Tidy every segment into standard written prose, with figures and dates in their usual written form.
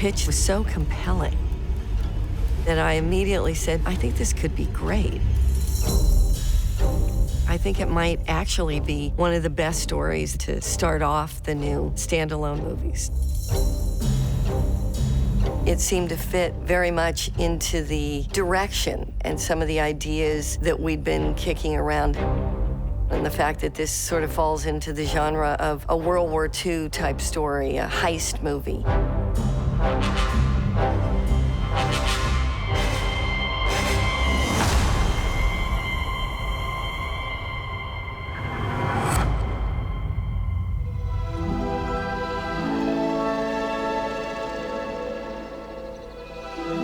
pitch was so compelling that I immediately said, I think this could be great. I think it might actually be one of the best stories to start off the new standalone movies. It seemed to fit very much into the direction and some of the ideas that we'd been kicking around. And the fact that this sort of falls into the genre of a World War II type story, a heist movie.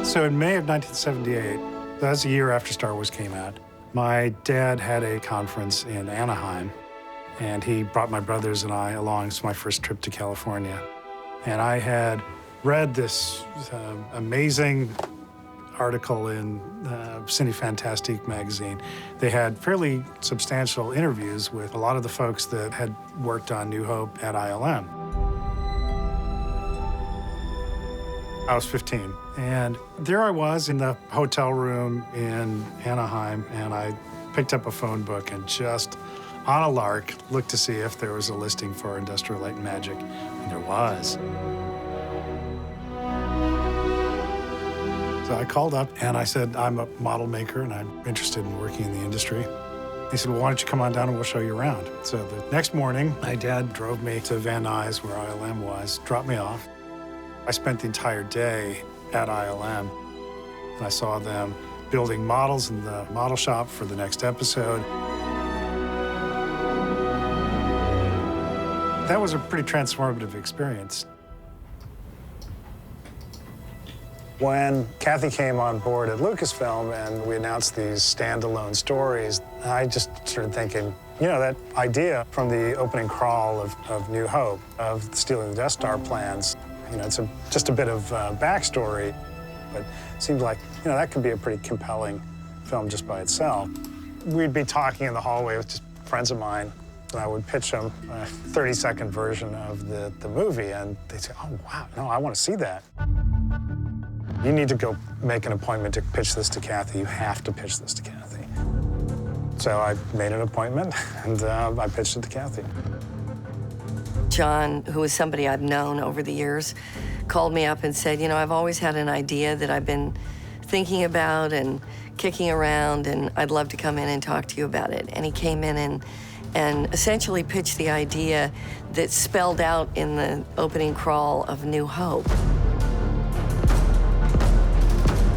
So in May of 1978, that's a year after Star Wars came out, my dad had a conference in Anaheim, and he brought my brothers and I along. It's my first trip to California. And I had read this amazing article in Cine Fantastique magazine. They had fairly substantial interviews with a lot of the folks that had worked on New Hope at ILM. I was 15, and there I was in the hotel room in Anaheim, and I picked up a phone book and just, on a lark, looked to see if there was a listing for Industrial Light and Magic, and there was. So I called up, and I said, I'm a model maker, and I'm interested in working in the industry. He said, well, why don't you come on down and we'll show you around. So the next morning, my dad drove me to Van Nuys, where ILM was, dropped me off. I spent the entire day at ILM. I saw them building models in the model shop for the next episode. That was a pretty transformative experience. When Kathy came on board at Lucasfilm and we announced these standalone stories, I just started thinking, you know, that idea from the opening crawl of New Hope, of stealing the Death Star plans, you know, it's just a bit of backstory, but it seemed like, you know, that could be a pretty compelling film just by itself. We'd be talking in the hallway with just friends of mine, and I would pitch them a 30-second version of the movie, and they'd say, oh, wow, no, I want to see that. You need to go make an appointment to pitch this to Kathy. You have to pitch this to Kathy. So I made an appointment, and I pitched it to Kathy. John, who is somebody I've known over the years, called me up and said, you know, I've always had an idea that I've been thinking about and kicking around, and I'd love to come in and talk to you about it. And he came in and essentially pitched the idea that's spelled out in the opening crawl of New Hope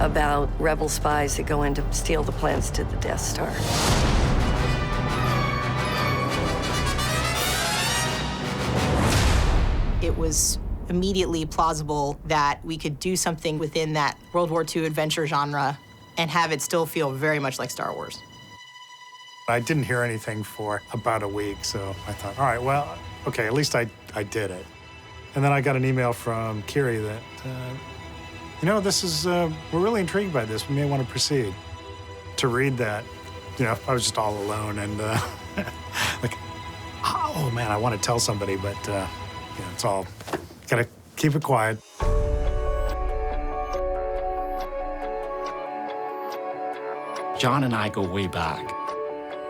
about rebel spies that go in to steal the plans to the Death Star. It was immediately plausible that we could do something within that World War II adventure genre and have it still feel very much like Star Wars. I didn't hear anything for about a week, so I thought, all right, well, okay, at least I did it. And then I got an email from Kiri that, you know, this is, we're really intrigued by this. We may want to proceed. To read that, you know, I was just all alone and like, oh man, I want to tell somebody, but you know, it's all, gotta keep it quiet. John and I go way back.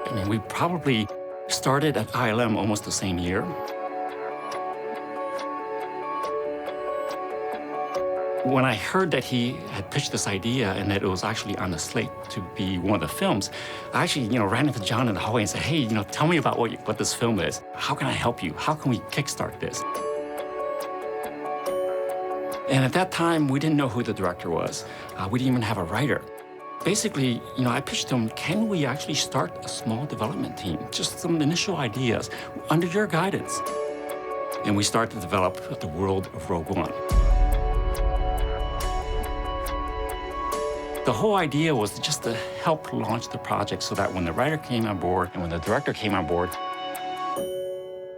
I mean, we probably started at ILM almost the same year. When I heard that he had pitched this idea and that it was actually on the slate to be one of the films, I actually, you know, ran into John in the hallway and said, hey, you know, tell me about what this film is. How can I help you? How can we kickstart this? And at that time, we didn't know who the director was. We didn't even have a writer. Basically, you know, I pitched him, can we actually start a small development team? Just some initial ideas under your guidance. And we started to develop the world of Rogue One. The whole idea was just to help launch the project so that when the writer came on board and when the director came on board,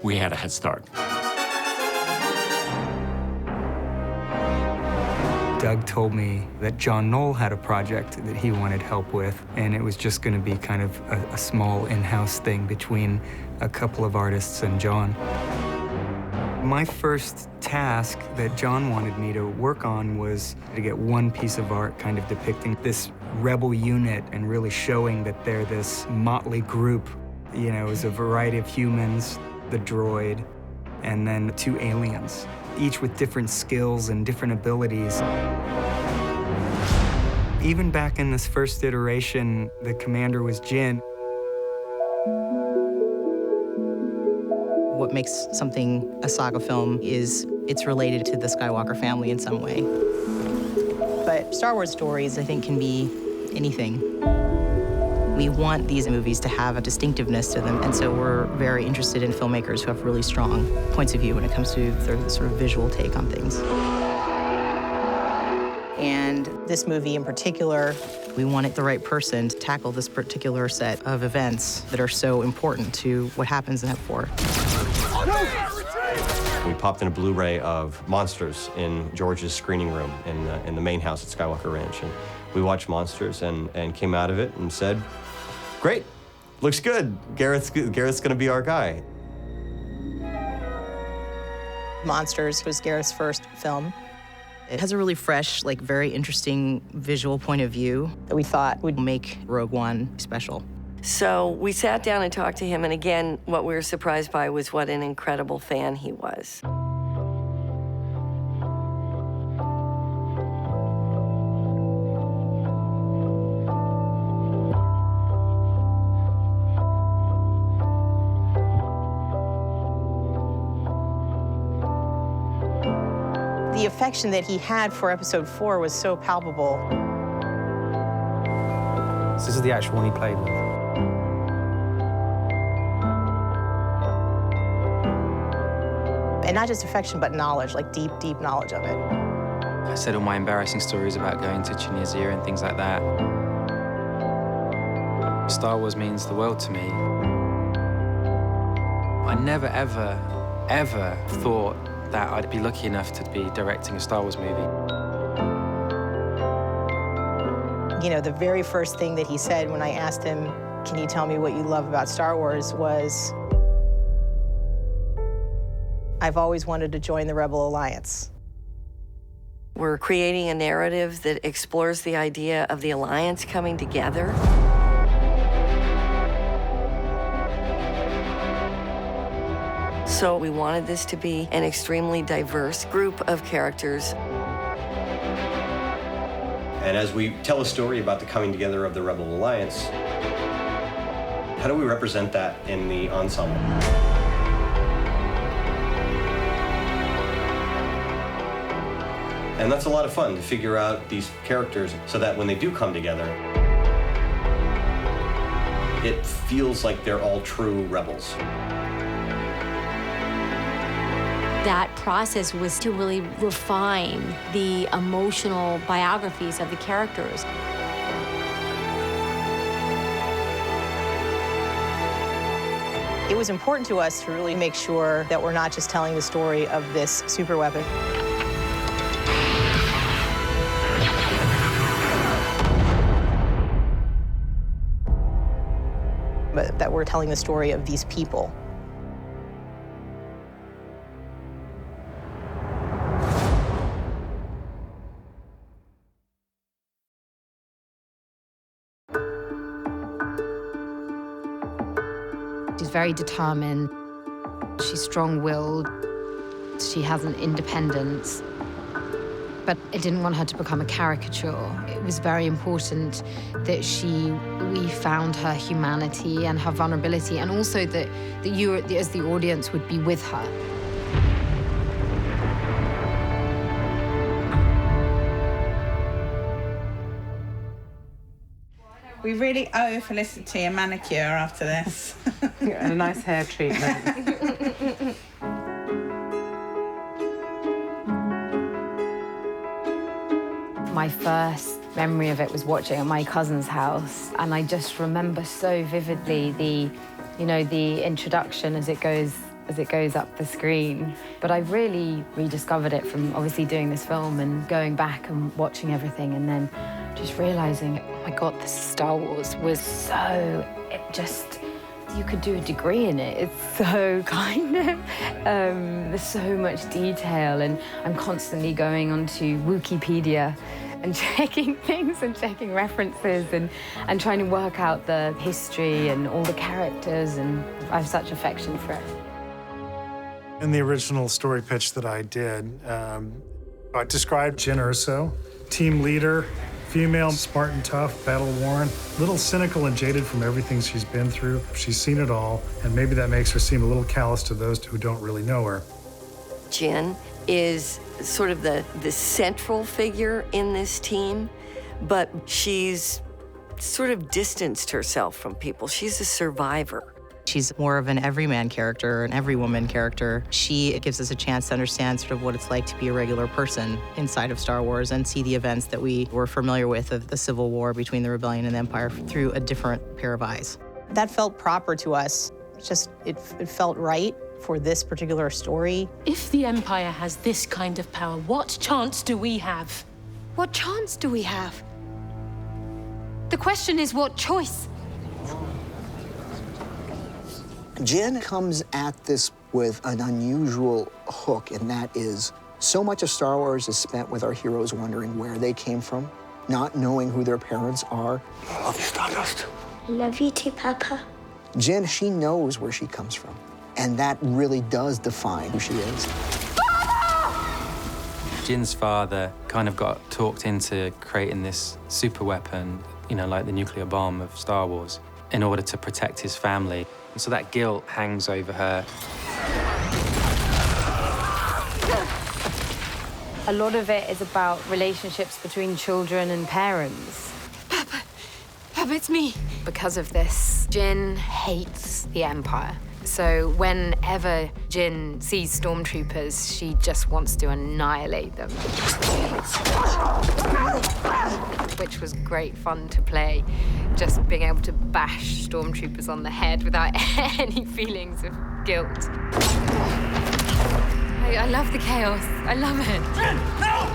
we had a head start. Doug told me that John Knoll had a project that he wanted help with, and it was just going to be kind of a small in-house thing between a couple of artists and John. My first task that John wanted me to work on was to get one piece of art kind of depicting this rebel unit and really showing that they're this motley group. You know, it was a variety of humans, the droid, and then 2 aliens, each with different skills and different abilities. Even back in this first iteration, the commander was Jyn. What makes something a saga film is it's related to the Skywalker family in some way. But Star Wars stories, I think, can be anything. We want these movies to have a distinctiveness to them, and so we're very interested in filmmakers who have really strong points of view when it comes to their sort of visual take on things. And this movie in particular, we wanted the right person to tackle this particular set of events that are so important to what happens in Ep4. We popped in a Blu-ray of Monsters in George's screening room in the main house at Skywalker Ranch. And we watched Monsters and came out of it and said, great, looks good. Gareth's gonna be our guy. Monsters was Gareth's first film. It has a really fresh, like very interesting visual point of view that we thought would make Rogue One special. So we sat down and talked to him, and again, what we were surprised by was what an incredible fan he was. The affection that he had for Episode 4 was so palpable. This is the actual one he played with. And not just affection, but knowledge, like deep, deep knowledge of it. I said all my embarrassing stories about going to Tunisia and things like that. Star Wars means the world to me. I never, ever, ever thought that I'd be lucky enough to be directing a Star Wars movie. You know, the very first thing that he said when I asked him, can you tell me what you love about Star Wars, was, I've always wanted to join the Rebel Alliance. We're creating a narrative that explores the idea of the Alliance coming together. So we wanted this to be an extremely diverse group of characters. And as we tell a story about the coming together of the Rebel Alliance, how do we represent that in the ensemble? And that's a lot of fun, to figure out these characters so that when they do come together, it feels like they're all true rebels. That process was to really refine the emotional biographies of the characters. It was important to us to really make sure that we're not just telling the story of this superweapon, but that we're telling the story of these people. She's very determined. She's strong-willed. She has an independence. But I didn't want her to become a caricature. It was very important that we found her humanity and her vulnerability, and also that you, as the audience, would be with her. We really owe Felicity a manicure after this. And a nice hair treatment. My first memory of it was watching at my cousin's house, and I just remember so vividly the introduction as it goes up the screen. But I really rediscovered it from obviously doing this film and going back and watching everything, and then just realizing, oh my God, this Star Wars was so, it just You could do a degree in it. It's so kind of, there's so much detail, and I'm constantly going onto Wikipedia and checking things and checking references and trying to work out the history and all the characters, and I have such affection for it. In the original story pitch that I did, I described Jyn Erso, team leader, female, smart and tough, battle-worn, little cynical and jaded from everything she's been through. She's seen it all, and maybe that makes her seem a little callous to those who don't really know her. Jyn is sort of the central figure in this team, but she's sort of distanced herself from people. She's a survivor. She's more of an everyman character, an everywoman character. She gives us a chance to understand sort of what it's like to be a regular person inside of Star Wars and see the events that we were familiar with of the Civil War between the Rebellion and the Empire through a different pair of eyes. That felt proper to us. It felt right for this particular story. If the Empire has this kind of power, what chance do we have? What chance do we have? The question is, what choice? Jyn comes at this with an unusual hook, and that is so much of Star Wars is spent with our heroes wondering where they came from, not knowing who their parents are. I love you, Stardust. Love you too, Papa. Jyn, she knows where she comes from, and that really does define who she is. Jyn's father kind of got talked into creating this super weapon, you know, like the nuclear bomb of Star Wars, in order to protect his family. And so that guilt hangs over her. A lot of it is about relationships between children and parents. Papa, it's me. Because of this, Jyn hates the Empire. So whenever Jyn sees stormtroopers, she just wants to annihilate them. Which was great fun to play, just being able to bash stormtroopers on the head without any feelings of guilt. I love the chaos. I love it. Jyn, no!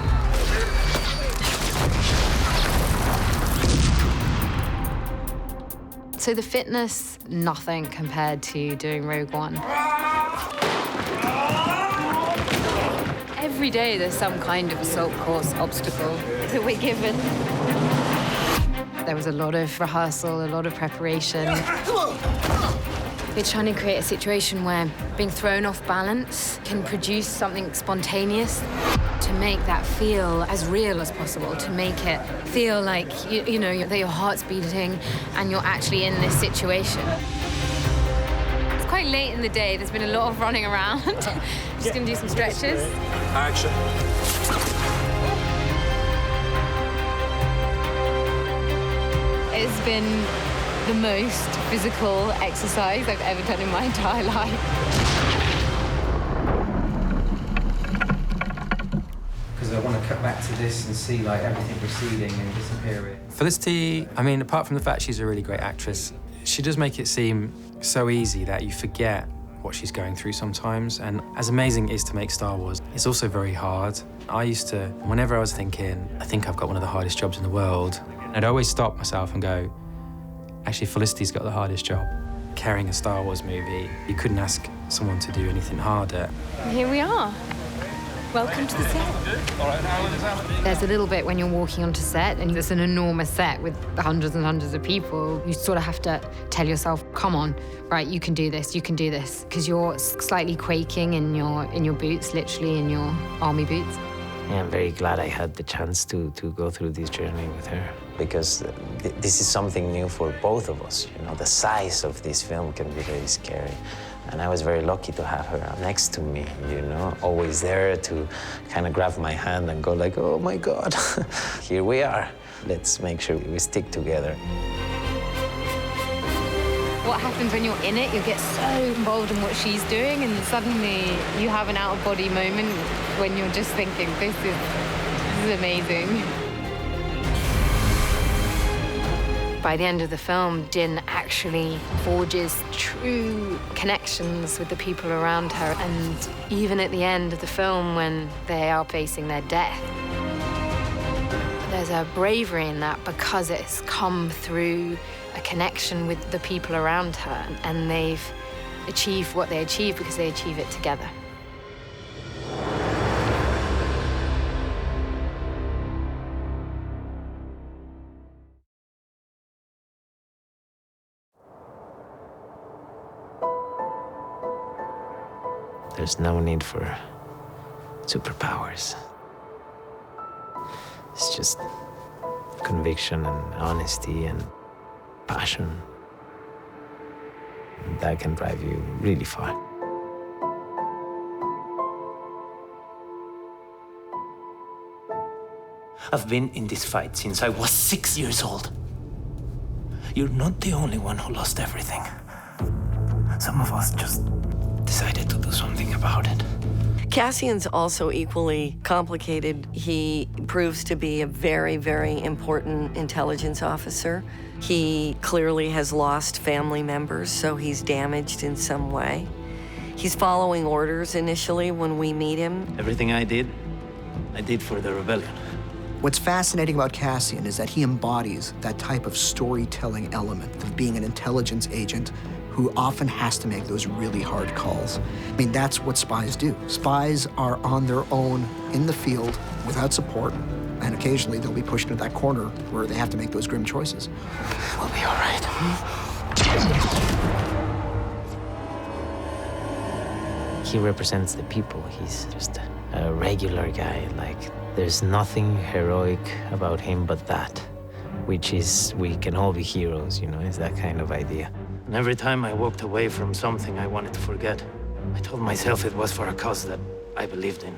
So the fitness, nothing compared to doing Rogue One. Every day there's some kind of assault course obstacle that we're given. There was a lot of rehearsal, a lot of preparation. We're trying to create a situation where being thrown off balance can produce something spontaneous, to make that feel as real as possible, to make it feel like, you know, that your heart's beating and you're actually in this situation. It's quite late in the day. There's been a lot of running around. Just gonna do some stretches. Action. It's been the most physical exercise I've ever done in my entire life. Because I want to cut back to this and see like everything receding and disappearing. Felicity, I mean, apart from the fact she's a really great actress, she does make it seem so easy that you forget what she's going through sometimes. And as amazing it is to make Star Wars, it's also very hard. I used to, whenever I was thinking, I think I've got one of the hardest jobs in the world, I'd always stop myself and go, actually, Felicity's got the hardest job. Carrying a Star Wars movie, you couldn't ask someone to do anything harder. Here we are. Welcome to the set. There's a little bit when you're walking onto set and there's an enormous set with hundreds and hundreds of people. You sort of have to tell yourself, come on, right, you can do this, because you're slightly quaking in your boots, literally in your army boots. Yeah, I'm very glad I had the chance to go through this journey with her, because this is something new for both of us. You know, the size of this film can be very scary. And I was very lucky to have her next to me, you know, always there to kind of grab my hand and go like, oh my God, here we are. Let's make sure we stick together. What happens when you're in it, you get so involved in what she's doing, and suddenly you have an out-of-body moment when you're just thinking, this is amazing. By the end of the film, Jyn actually forges true connections with the people around her. And even at the end of the film, when they are facing their death, there's there's a bravery in that because it's come through a connection with the people around her, and they've achieved what they achieve because they achieve it together. There's no need for superpowers. It's just conviction and honesty and passion. That can drive you really far. I've been in this fight since I was 6 years old. You're not the only one who lost everything. Some of us just decided to do something about it. Cassian's also equally complicated. He proves to be a very, very important intelligence officer. He clearly has lost family members, so he's damaged in some way. He's following orders initially when we meet him. Everything I did for the rebellion. What's fascinating about Cassian is that he embodies that type of storytelling element of being an intelligence agent who often has to make those really hard calls. I mean, that's what spies do. Spies are on their own in the field without support, and occasionally they'll be pushed into that corner where they have to make those grim choices. We'll be all right. He represents the people. He's just a regular guy. Like, there's nothing heroic about him but that, which is we can all be heroes, you know, it's that kind of idea. And every time I walked away from something I wanted to forget, I told myself it was for a cause that I believed in.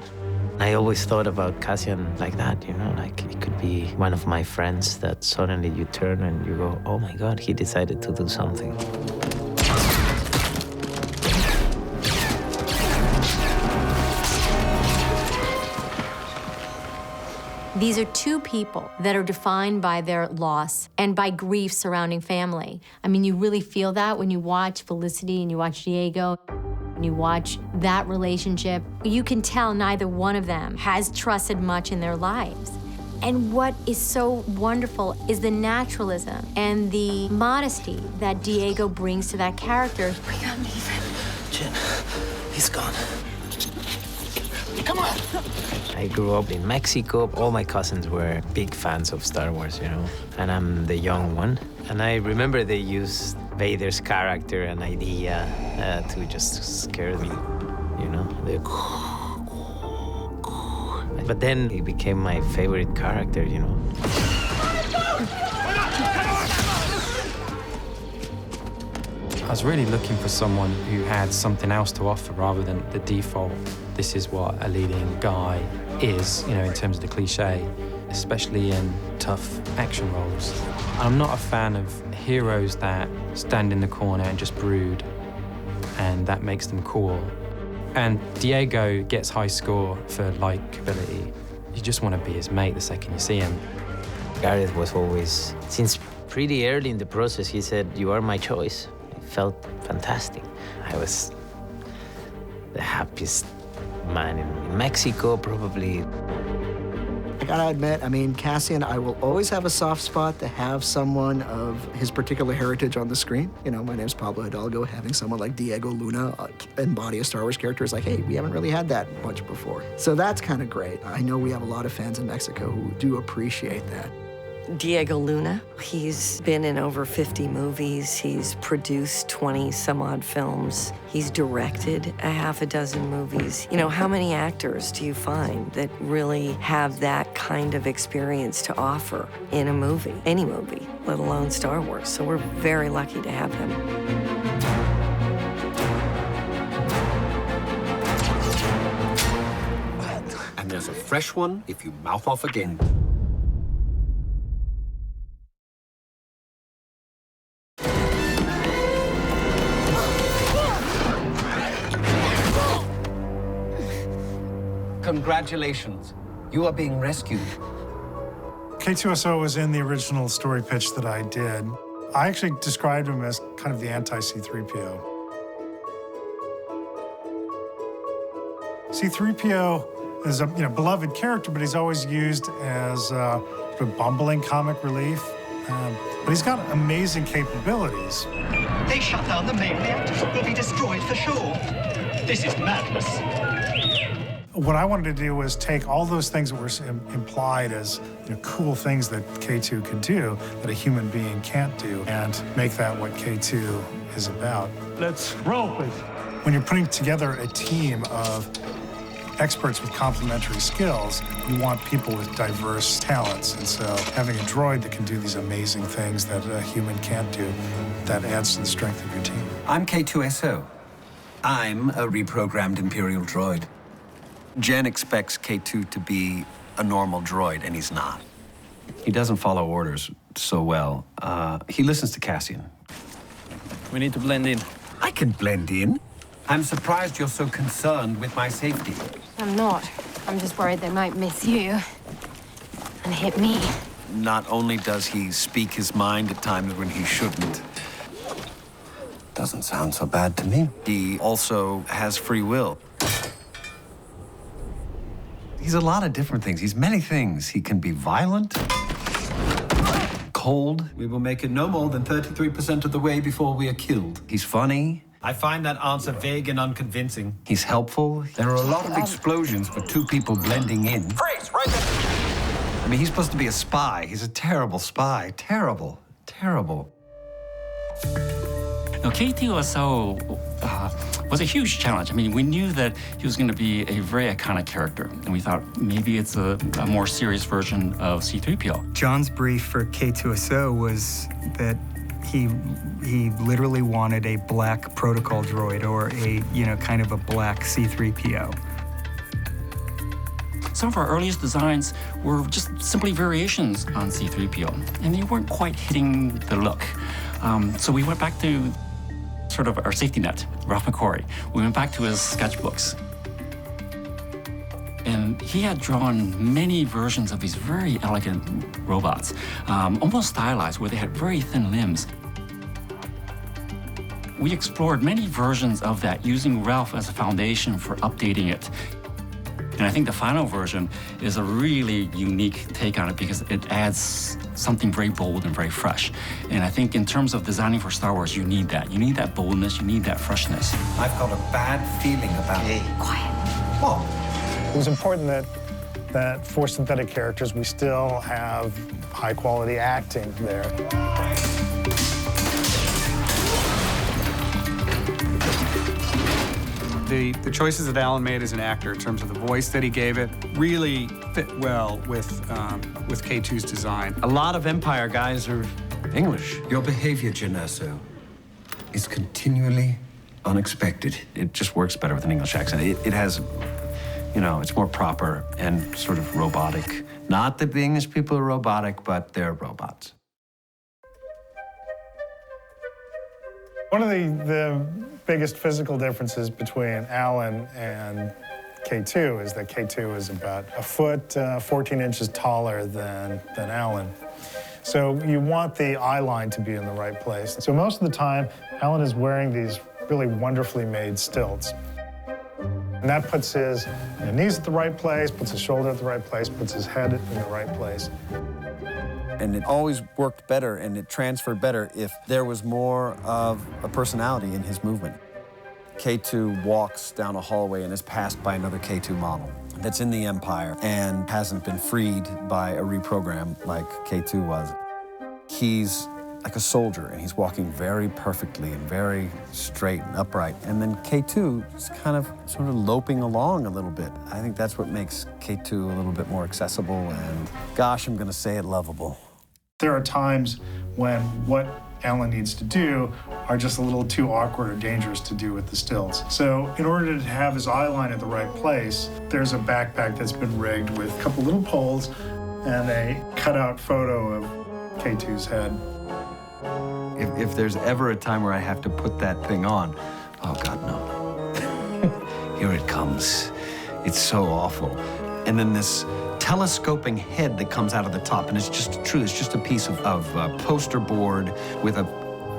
I always thought about Cassian like that, you know, like it could be one of my friends that suddenly you turn and you go, oh my God, he decided to do something. These are two people that are defined by their loss and by grief surrounding family. I mean, you really feel that when you watch Felicity and you watch Diego, and you watch that relationship. You can tell neither one of them has trusted much in their lives. And what is so wonderful is the naturalism and the modesty that Diego brings to that character. We can't leave him. Jen, he's gone. Come on. I grew up in Mexico. All my cousins were big fans of Star Wars, you know, and I'm the young one. And I remember they used Vader's character and idea to just scare me, you know. But then he became my favorite character, you know. I was really looking for someone who had something else to offer rather than the default. This is what a leading guy is, you know, in terms of the cliche, especially in tough action roles. I'm not a fan of heroes that stand in the corner and just brood, and that makes them cool. And Diego gets high score for likability. You just want to be his mate the second you see him. Gareth was always, since pretty early in the process, he said, "You are my choice." It felt fantastic. I was the happiest man in Mexico, probably. I gotta admit, I mean, Cassian, I will always have a soft spot to have someone of his particular heritage on the screen. You know, my name's Pablo Hidalgo. Having someone like Diego Luna embody a Star Wars character is like, hey, we haven't really had that much before. So that's kind of great. I know we have a lot of fans in Mexico who do appreciate that. Diego Luna, he's been in over 50 movies. He's produced 20 some odd films. He's directed a half a dozen movies. You know, how many actors do you find that really have that kind of experience to offer in a movie, any movie, let alone Star Wars? So we're very lucky to have him. And there's a fresh one if you mouth off again. Congratulations. You are being rescued. K2SO was in the original story pitch that I did. I actually described him as kind of the anti-C3PO. C3PO is a beloved character, but he's always used as of bumbling comic relief, but he's got amazing capabilities. They shut down the main reactors. We'll be destroyed for sure. This is madness. What I wanted to do was take all those things that were implied as cool things that K2 could do that a human being can't do, and make that what K2 is about. Let's roll, please. When you're putting together a team of experts with complementary skills, you want people with diverse talents. And so having a droid that can do these amazing things that a human can't do, that adds to the strength of your team. I'm K2SO. I'm a reprogrammed Imperial droid. Jen expects K2 to be a normal droid, and he's not. He doesn't follow orders so well. He listens to Cassian. We need to blend in. I can blend in. I'm surprised you're so concerned with my safety. I'm not. I'm just worried they might miss you and hit me. Not only does he speak his mind at times when he shouldn't, doesn't sound so bad to me. He also has free will. He's a lot of different things. He's many things. He can be violent, cold. We will make it no more than 33% of the way before we are killed. He's funny. I find that answer vague and unconvincing. He's helpful. There are a lot of explosions for two people blending in. Freeze, right there. I mean, he's supposed to be a spy. He's a terrible spy. Terrible, terrible. Now, K2SO was a huge challenge. I mean, we knew that he was going to be a very iconic character, and we thought maybe it's a more serious version of C-3PO. John's brief for K2SO was that he literally wanted a black protocol droid, or a, kind of a black C-3PO. Some of our earliest designs were just simply variations on C-3PO, and they weren't quite hitting the look. So we went back to sort of our safety net, Ralph McQuarrie. We went back to his sketchbooks. And he had drawn many versions of these very elegant robots, almost stylized, where they had very thin limbs. We explored many versions of that, using Ralph as a foundation for updating it. And I think the final version is a really unique take on it because it adds something very bold and very fresh. And I think in terms of designing for Star Wars, you need that. You need that boldness, you need that freshness. I've got a bad feeling about it. Quiet. Oh. It was important that for synthetic characters, we still have high-quality acting there. The choices that Alan made as an actor in terms of the voice that he gave it really fit well with K2's design. A lot of Empire guys are English. Your behavior, Jyn Erso, is continually unexpected. It just works better with an English accent. It has, it's more proper and sort of robotic. Not that the English people are robotic, but they're robots. One of the biggest physical differences between Alan and K2 is that K2 is about a foot, 14 inches taller than Alan. So you want the eye line to be in the right place. So most of the time, Alan is wearing these really wonderfully made stilts. And that puts his knees at the right place, puts his shoulder at the right place, puts his head in the right place. And it always worked better and it transferred better if there was more of a personality in his movement. K2 walks down a hallway and is passed by another K2 model that's in the Empire and hasn't been freed by a reprogram like K2 was. He's like a soldier and he's walking very perfectly and very straight and upright. And then K2 is kind of sort of loping along a little bit. I think that's what makes K2 a little bit more accessible and, gosh, I'm gonna say it, lovable. There are times when what Alan needs to do are just a little too awkward or dangerous to do with the stilts. So in order to have his eye line at the right place, there's a backpack that's been rigged with a couple little poles and a cutout photo of K2's head. If there's ever a time where I have to put that thing on, oh God, no. Here it comes. It's so awful. And then this telescoping head that comes out of the top, and it's just a piece of poster board with a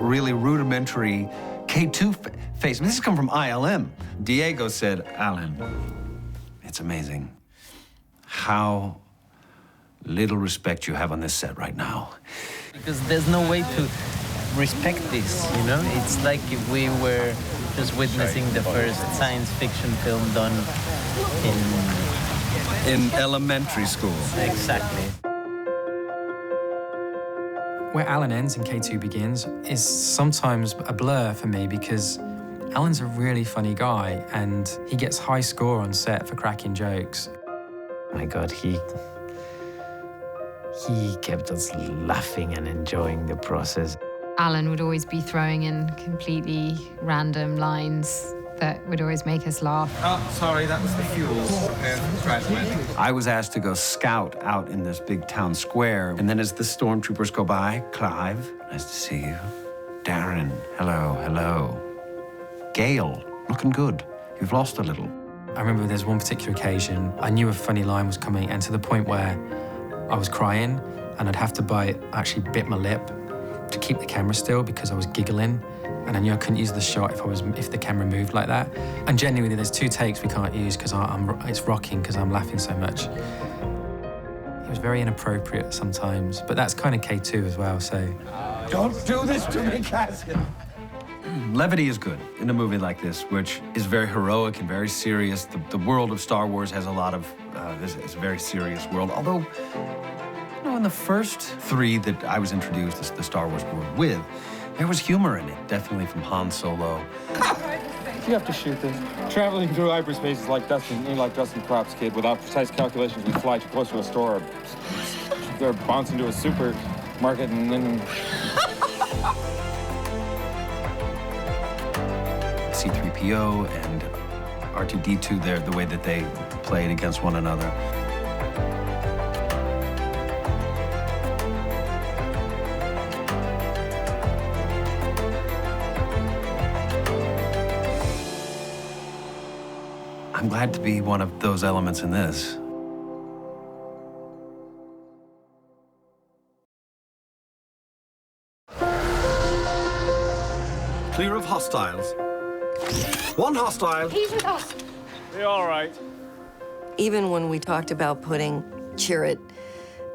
really rudimentary K2 face. I mean, this has come from ILM. Diego said, Alan, it's amazing how little respect you have on this set right now. Because there's no way to respect this, you know? It's like if we were just witnessing the first science fiction film done in elementary school. Exactly. Where Alan ends and K2 begins is sometimes a blur for me because Alan's a really funny guy and he gets high score on set for cracking jokes. My God, he kept us laughing and enjoying the process. Alan would always be throwing in completely random lines that would always make us laugh. Oh, sorry, that was the fuel. I was asked to go scout out in this big town square, and then as the stormtroopers go by, Clive, nice to see you. Darren, hello, hello. Gail, looking good. You've lost a little. I remember there's one particular occasion, I knew a funny line was coming, and to the point where I was crying, and I'd have to actually bit my lip to keep the camera still because I was giggling, and I knew I couldn't use the shot if the camera moved like that. And genuinely, there's 2 takes we can't use because it's rocking because I'm laughing so much. It was very inappropriate sometimes, but that's kind of K2 as well, so. Don't do this to me, Cassian. Levity is good in a movie like this, which is very heroic and very serious. The world of Star Wars has a lot of, it's a very serious world. Although, you know, in the first 3 that I was introduced to the Star Wars world with, there was humor in it, definitely from Han Solo. You have to shoot this. Traveling through hyperspace is like Dustin Crop's kid. Without precise calculations, we fly too close to a store. They're bouncing to a supermarket and then... C-3PO and R2-D2, the way that they played against one another. I'm glad to be one of those elements in this. Clear of hostiles. 1 hostile. He's with us. Be all right. Even when we talked about putting Chirrut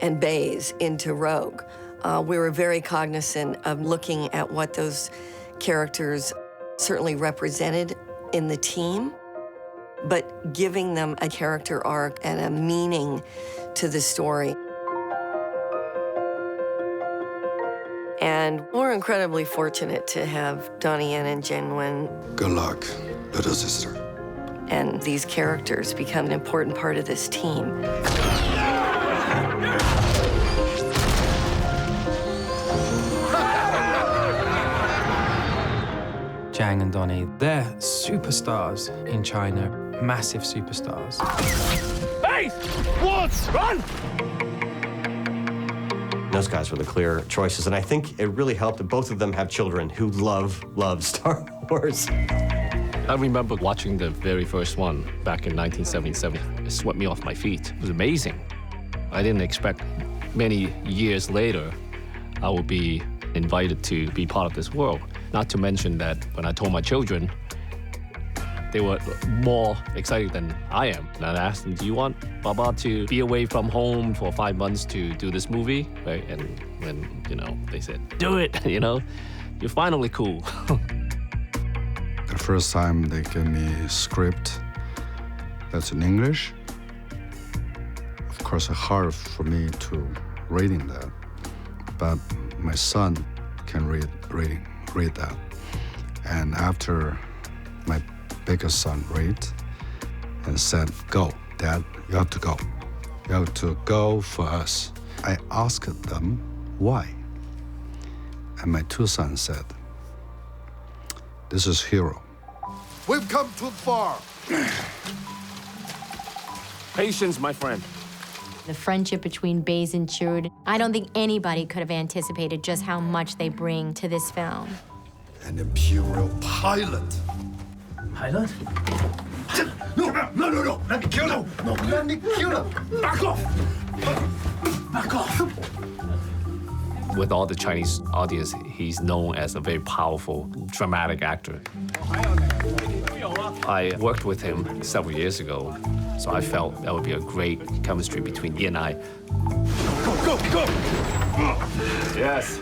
and Baze into Rogue, we were very cognizant of looking at what those characters certainly represented in the team, but giving them a character arc and a meaning to the story. And we're incredibly fortunate to have Donnie Yen and Jen Nguyen. Good luck, little sister. And these characters become an important part of this team. Zhang and Donnie, they're superstars in China, massive superstars. Base! Wolves, run! Those guys were the clear choices, and I think it really helped that both of them have children who love Star Wars. I remember watching the very first one back in 1977. It swept me off my feet. It was amazing. I didn't expect many years later I would be invited to be part of this world. Not to mention that when I told my children, they were more excited than I am. And I asked them, do you want Baba to be away from home for 5 months to do this movie? Right? And when, they said, do it, you're finally cool. The first time they gave me a script that's in English, of course, it's hard for me to reading that, but my son can read that. And after my biggest son read and said, go, Dad, you have to go. You have to go for us. I asked them why. And my 2 sons said, this is hero. We've come too far. Patience, my friend. The friendship between Baze and Chirrut, I don't think anybody could have anticipated just how much they bring to this film. An Imperial pilot. Pilot? No, let me kill him. No, let me kill him. Back off. Back off. With all the Chinese audience, he's known as a very powerful, dramatic actor. I worked with him several years ago. So I felt that would be a great chemistry between he and I. Go, go! Yes,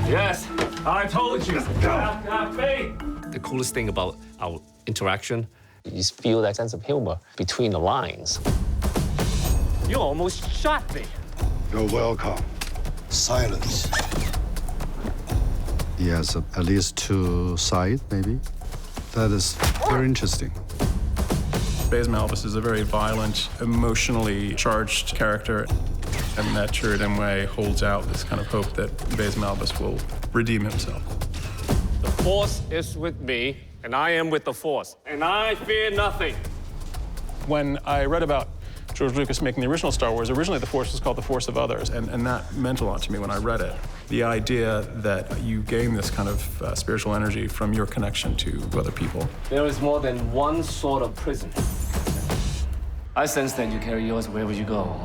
yes, I told you. Have faith. The coolest thing about our interaction, you feel that sense of humor between the lines. You almost shot me. You're welcome. Silence. He has at least two sides, maybe. That is very interesting. Baze Malbus is a very violent, emotionally charged character. And that Chirrut holds out this kind of hope that Baze Malbus will redeem himself. The Force is with me, and I am with the Force, and I fear nothing. When I read about George Lucas making the original Star Wars, originally the Force was called the Force of Others, and that meant a lot to me when I read it. The idea that you gain this kind of spiritual energy from your connection to other people. There is more than one sort of prison. I sense that you carry yours wherever you go.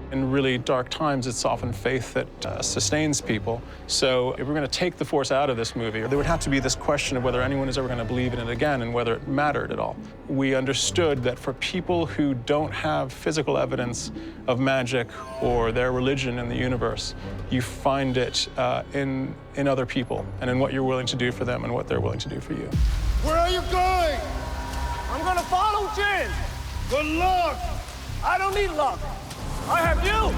In really dark times, it's often faith that sustains people. So if we're going to take the Force out of this movie, there would have to be this question of whether anyone is ever going to believe in it again and whether it mattered at all. We understood that for people who don't have physical evidence of magic or their religion in the universe, you find it in other people and in what you're willing to do for them and what they're willing to do for you. Where are you going? I'm gonna follow Jin. Good luck! I don't need luck. I have you!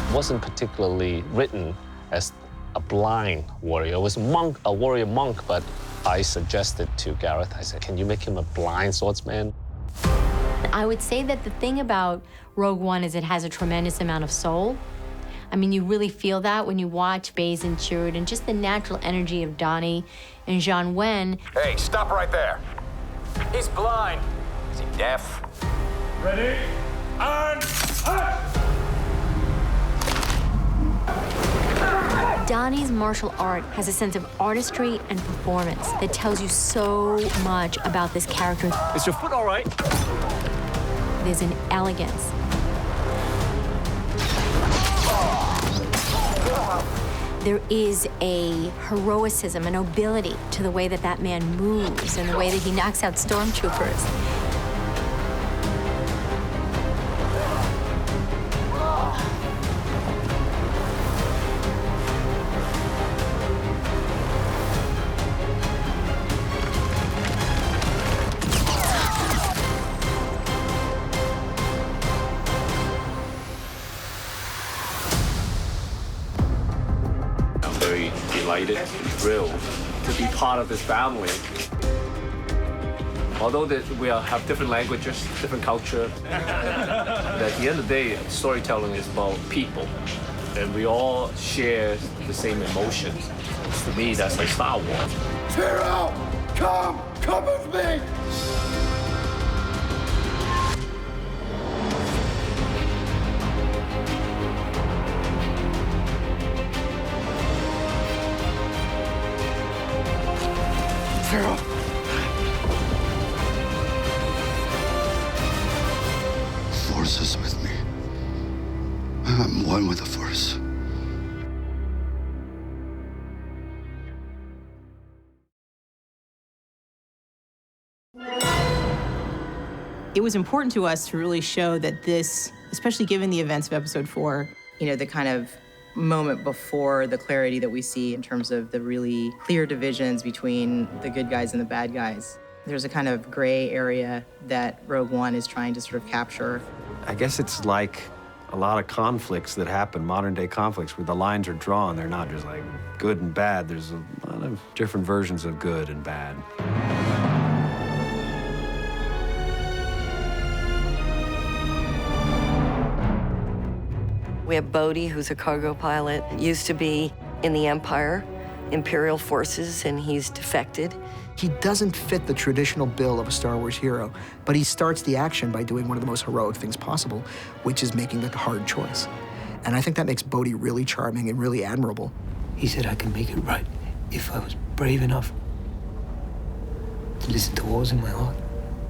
It wasn't particularly written as a blind warrior. It was a warrior monk, but I suggested to Gareth, I said, can you make him a blind swordsman? I would say that the thing about Rogue One is it has a tremendous amount of soul. I mean, you really feel that when you watch Baze and Chirrut and just the natural energy of Donnie and Jian Wen. Hey, stop right there. He's blind. Is he deaf? Ready? And act! Donnie's martial art has a sense of artistry and performance that tells you so much about this character. Is your foot all right? There's an elegance. There is a heroicism, a nobility to the way that that man moves and the way that he knocks out stormtroopers. Delighted, thrilled to be part of this family. Although we have different languages, different culture, at the end of the day, storytelling is about people, and we all share the same emotions. To me, that's like Star Wars. Hero, come with me! Hero. Force is with me. I'm one with the Force. It was important to us to really show that this, especially given the events of Episode 4, the kind of moment before the clarity that we see in terms of the really clear divisions between the good guys and the bad guys. There's a kind of gray area that Rogue One is trying to sort of capture. I guess it's like a lot of conflicts that happen, modern day conflicts, where the lines are drawn. They're not just like good and bad. There's a lot of different versions of good and bad. We have Bodhi, who's a cargo pilot, used to be in the Empire, Imperial forces, and he's defected. He doesn't fit the traditional bill of a Star Wars hero, but he starts the action by doing one of the most heroic things possible, which is making the hard choice. And I think that makes Bodhi really charming and really admirable. He said I can make it right if I was brave enough to listen to what was in my heart.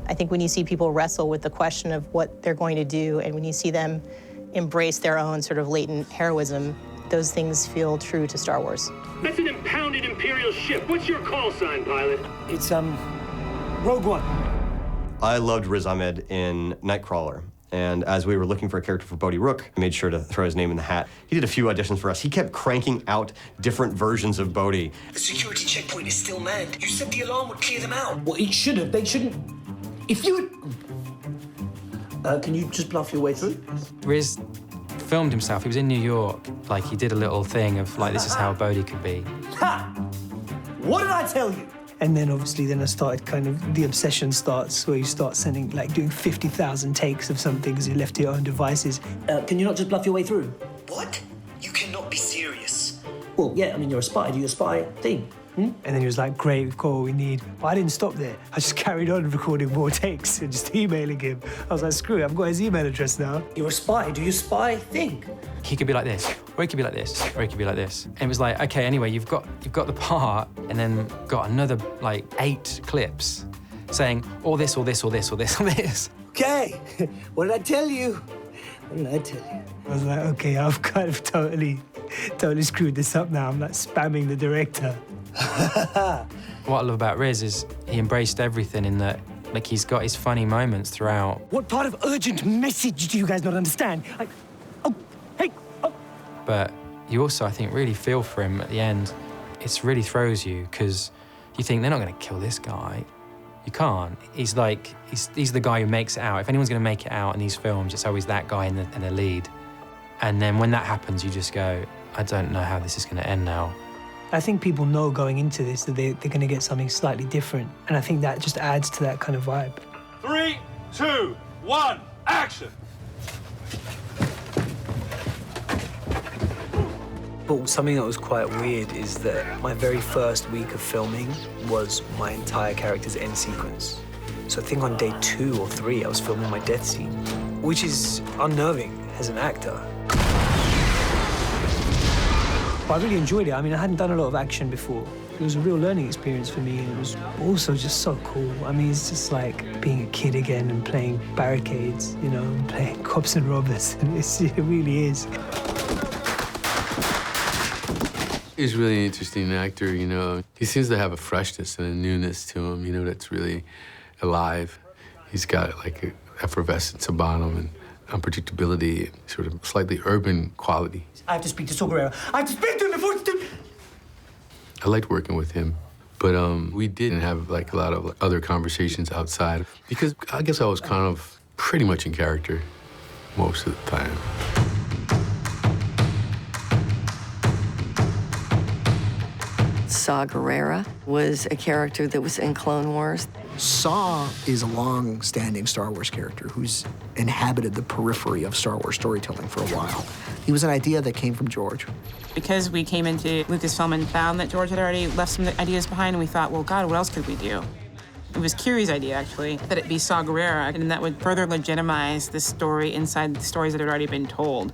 I think when you see people wrestle with the question of what they're going to do, and when you see them embrace their own sort of latent heroism, those things feel true to Star Wars. That's an impounded Imperial ship. What's your call sign, pilot? It's, Rogue One. I loved Riz Ahmed in Nightcrawler. And as we were looking for a character for Bodhi Rook, I made sure to throw his name in the hat. He did a few auditions for us. He kept cranking out different versions of Bodhi. The security checkpoint is still manned. You said the alarm would clear them out. Well, it should have. They shouldn't. If you can you just bluff your way through? Riz filmed himself. He was in New York. Like, he did a little thing of, like, this is how Bodhi could be. Ha! What did I tell you? And then obviously I started kind of, the obsession starts where you start sending, like doing 50,000 takes of something because you left to your own devices. Can you not just bluff your way through? What? You cannot be serious. Well, yeah, I mean, you're a spy. Do your spy thing. And then he was like, great, we've got what we need. But I didn't stop there. I just carried on recording more takes and just emailing him. I was like, screw it, I've got his email address now. You're a spy. Do your spy thing. He could be like this, or he could be like this, or he could be like this. And it was like, okay, anyway, you've got the part, and then got another, like, 8 clips saying all this, all this, all this, all this, all this. Okay, what did I tell you? What did I tell you? I was like, okay, I've kind of totally screwed this up now. I'm like spamming the director. What I love about Riz is he embraced everything in that, like, he's got his funny moments throughout. What part of urgent message do you guys not understand? Like, oh, hey, oh. But you also, I think, really feel for him at the end. It really throws you, because you think they're not going to kill this guy. You can't. He's like, he's the guy who makes it out. If anyone's going to make it out in these films, it's always that guy in the lead. And then when that happens, you just go, I don't know how this is going to end now. I think people know going into this that they're going to get something slightly different. And I think that just adds to that kind of vibe. 3, 2, 1, action! But something that was quite weird is that my very first week of filming was my entire character's end sequence. So I think on day 2 or 3, I was filming my death scene, which is unnerving as an actor. But I really enjoyed it. I mean, I hadn't done a lot of action before. It was a real learning experience for me, and it was also just so cool. I mean, it's just like being a kid again and playing barricades, you know, and playing cops and robbers. And it really is. He's a really interesting actor, you know. He seems to have a freshness and a newness to him, you know, that's really alive. He's got like an effervescence about him and unpredictability, and sort of slightly urban quality. I have to speak to Saw Gerrera. I have to speak to him before it's I liked working with him, but we didn't have like a lot of other conversations outside because I guess I was kind of pretty much in character most of the time. Saw Gerrera was a character that was in Clone Wars. Saw is a long-standing Star Wars character who's inhabited the periphery of Star Wars storytelling for a while. He was an idea that came from George. Because we came into Lucasfilm and found that George had already left some ideas behind, and we thought, well, God, what else could we do? It was Kiri's idea, actually, that it be Saw Gerrera, and that would further legitimize the story inside the stories that had already been told.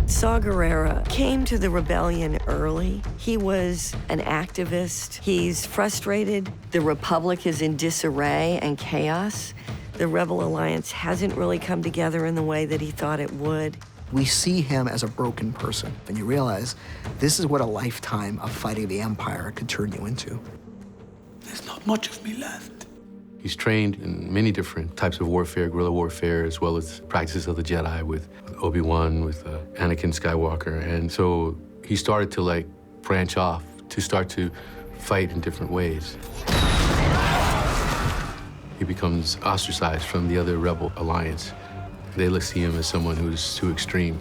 Saw Gerrera came to the rebellion early. He was an activist. He's frustrated. The Republic is in disarray and chaos. The Rebel Alliance hasn't really come together in the way that he thought it would. We see him as a broken person, and you realize this is what a lifetime of fighting the Empire could turn you into. There's not much of me left. He's trained in many different types of warfare, guerrilla warfare, as well as practices of the Jedi with Obi-Wan, with Anakin Skywalker. And so he started to like branch off, to start to fight in different ways. He becomes ostracized from the other Rebel Alliance. They see him as someone who's too extreme.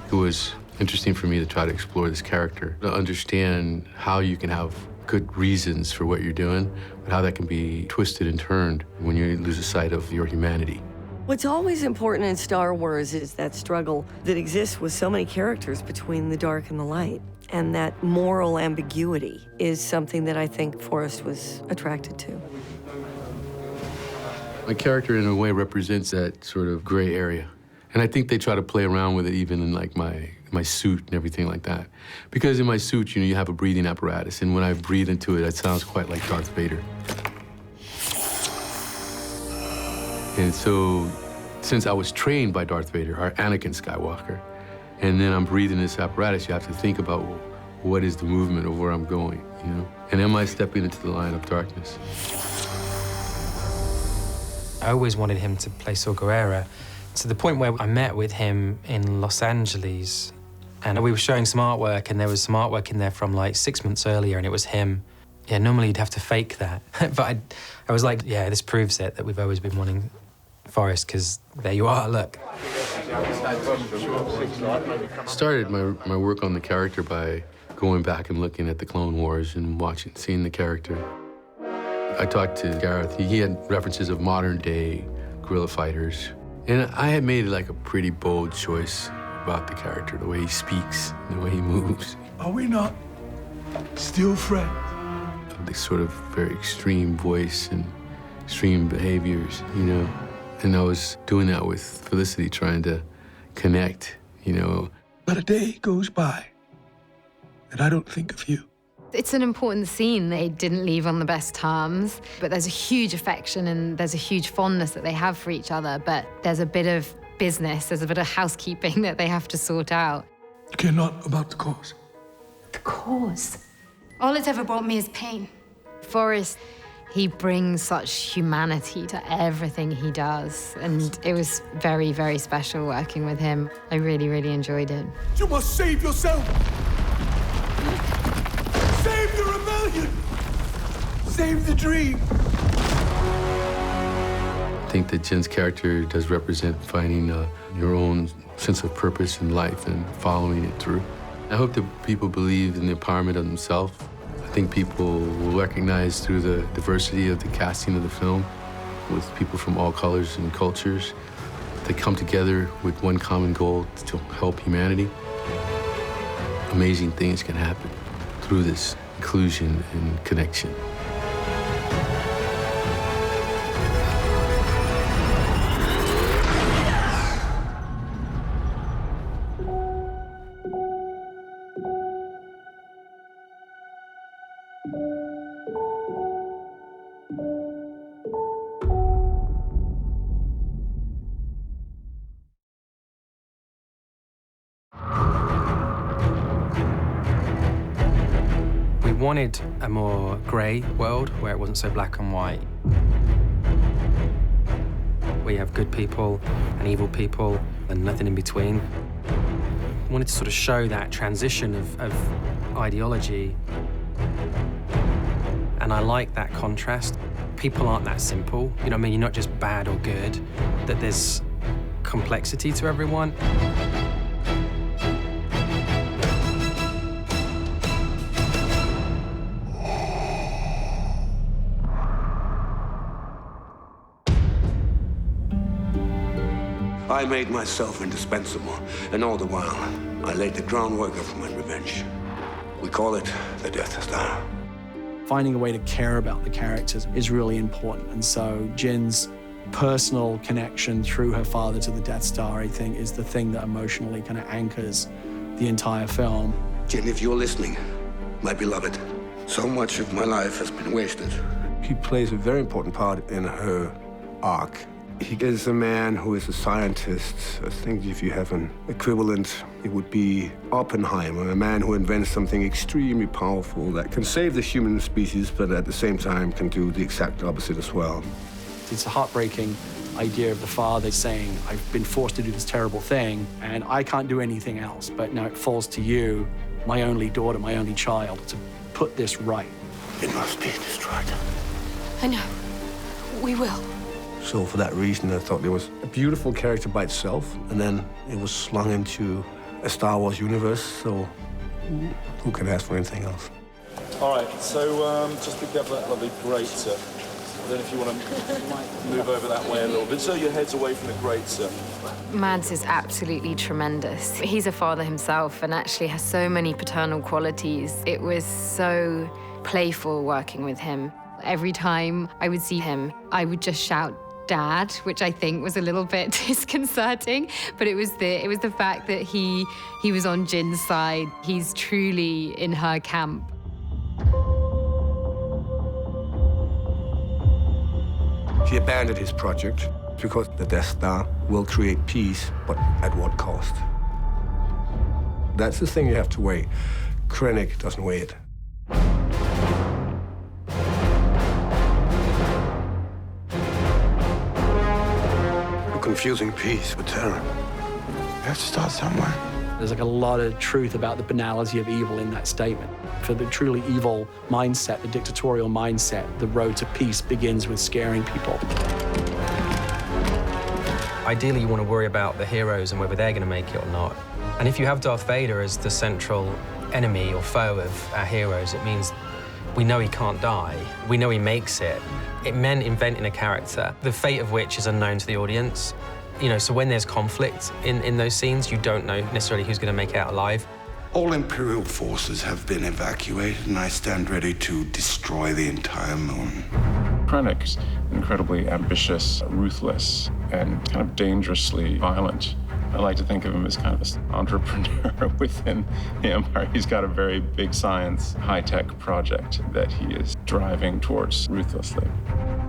It was interesting for me to try to explore this character, to understand how you can have good reasons for what you're doing, but how that can be twisted and turned when you lose sight of your humanity. What's always important in Star Wars is that struggle that exists with so many characters between the dark and the light. And that moral ambiguity is something that I think Forrest was attracted to. My character, in a way, represents that sort of gray area. And I think they try to play around with it even in like my suit and everything like that. Because in my suit, you know, you have a breathing apparatus, and when I breathe into it, it sounds quite like Darth Vader. And so, since I was trained by Darth Vader, or Anakin Skywalker, and then I'm breathing this apparatus, you have to think about what is the movement of where I'm going, you know? And am I stepping into the line of darkness? I always wanted him to play Saw Gerrera, to the point where I met with him in Los Angeles, and we were showing some artwork, and there was some artwork in there from like 6 months earlier, and it was him. Yeah, normally you'd have to fake that. But I was like, yeah, this proves it, that we've always been wanting Forrest, because there you are, look. Started my work on the character by going back and looking at the Clone Wars and seeing the character. I talked to Gareth. He had references of modern-day guerrilla fighters. And I had made like a pretty bold choice about the character, the way he speaks, the way he moves. Are we not still friends? This sort of very extreme voice and extreme behaviors, you know? And I was doing that with Felicity, trying to connect, you know. But a day goes by, and I don't think of you. It's an important scene. They didn't leave on the best terms, but there's a huge affection and there's a huge fondness that they have for each other, but there's a bit of business, there's a bit of housekeeping that they have to sort out. You care not about the cause. The cause? All it's ever brought me is pain. Forrest, he brings such humanity to everything he does, and it was very, very special working with him. I really, really enjoyed it. You must save yourself! Save the rebellion! Save the dream! I think that Jin's character does represent finding your own sense of purpose in life and following it through. I hope that people believe in the empowerment of themselves. I think people will recognize through the diversity of the casting of the film, with people from all colors and cultures, they come together with one common goal to help humanity. Amazing things can happen through this inclusion and connection. We wanted a more grey world where it wasn't so black and white. We have good people and evil people and nothing in between. We wanted to sort of show that transition of ideology. And I like that contrast. People aren't that simple. You know what I mean? You're not just bad or good, that there's complexity to everyone. I made myself indispensable, and all the while, I laid the groundwork for my revenge. We call it the Death Star. Finding a way to care about the characters is really important, and so Jin's personal connection through her father to the Death Star, I think, is the thing that emotionally kind of anchors the entire film. Jin, if you're listening, my beloved, so much of my life has been wasted. He plays a very important part in her arc. He is a man who is a scientist. I think if you have an equivalent, it would be Oppenheimer, a man who invents something extremely powerful that can save the human species, but at the same time can do the exact opposite as well. It's a heartbreaking idea of the father saying, I've been forced to do this terrible thing, and I can't do anything else, but now it falls to you, my only daughter, my only child, to put this right. It must be destroyed. I know. We will. So for that reason, I thought it was a beautiful character by itself, and then it was slung into a Star Wars universe, so who can ask for anything else? All right, so just pick up that lovely grate, sir. Then if you want to move over that way a little bit, so your head's away from the grate, sir. Mads is absolutely tremendous. He's a father himself and actually has so many paternal qualities. It was so playful working with him. Every time I would see him, I would just shout, Dad, which I think was a little bit disconcerting, but it was the fact that he was on Jin's side. He's truly in her camp. He abandoned his project because the Death Star will create peace, but at what cost? That's the thing you have to weigh. Krennic doesn't weigh it. confusing peace with terror. You have to start somewhere. There's like a lot of truth about the banality of evil in that statement. For the truly evil mindset, the dictatorial mindset, the road to peace begins with scaring people. Ideally, you want to worry about the heroes and whether they're going to make it or not. And if you have Darth Vader as the central enemy or foe of our heroes, it means we know he can't die. We know he makes it. It meant inventing a character, the fate of which is unknown to the audience. You know, so when there's conflict in those scenes, you don't know necessarily who's going to make it out alive. All Imperial forces have been evacuated, and I stand ready to destroy the entire moon. Krennic's incredibly ambitious, ruthless, and kind of dangerously violent. I like to think of him as kind of an entrepreneur within the Empire. He's got a very big science, high-tech project that he is driving towards ruthlessly.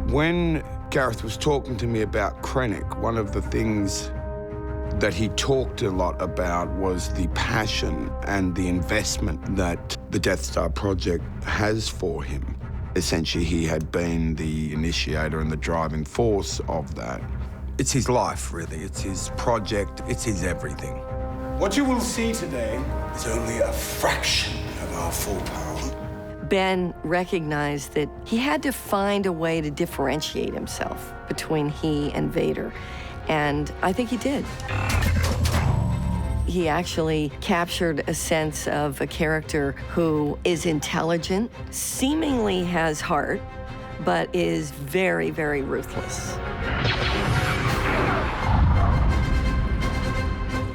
When Gareth was talking to me about Krennic, one of the things that he talked a lot about was the passion and the investment that the Death Star project has for him. Essentially, he had been the initiator and the driving force of that. It's his life, really. It's his project. It's his everything. What you will see today is only a fraction of our full power. Ben recognized that he had to find a way to differentiate himself between he and Vader, and I think he did. He actually captured a sense of a character who is intelligent, seemingly has heart, but is very, very ruthless.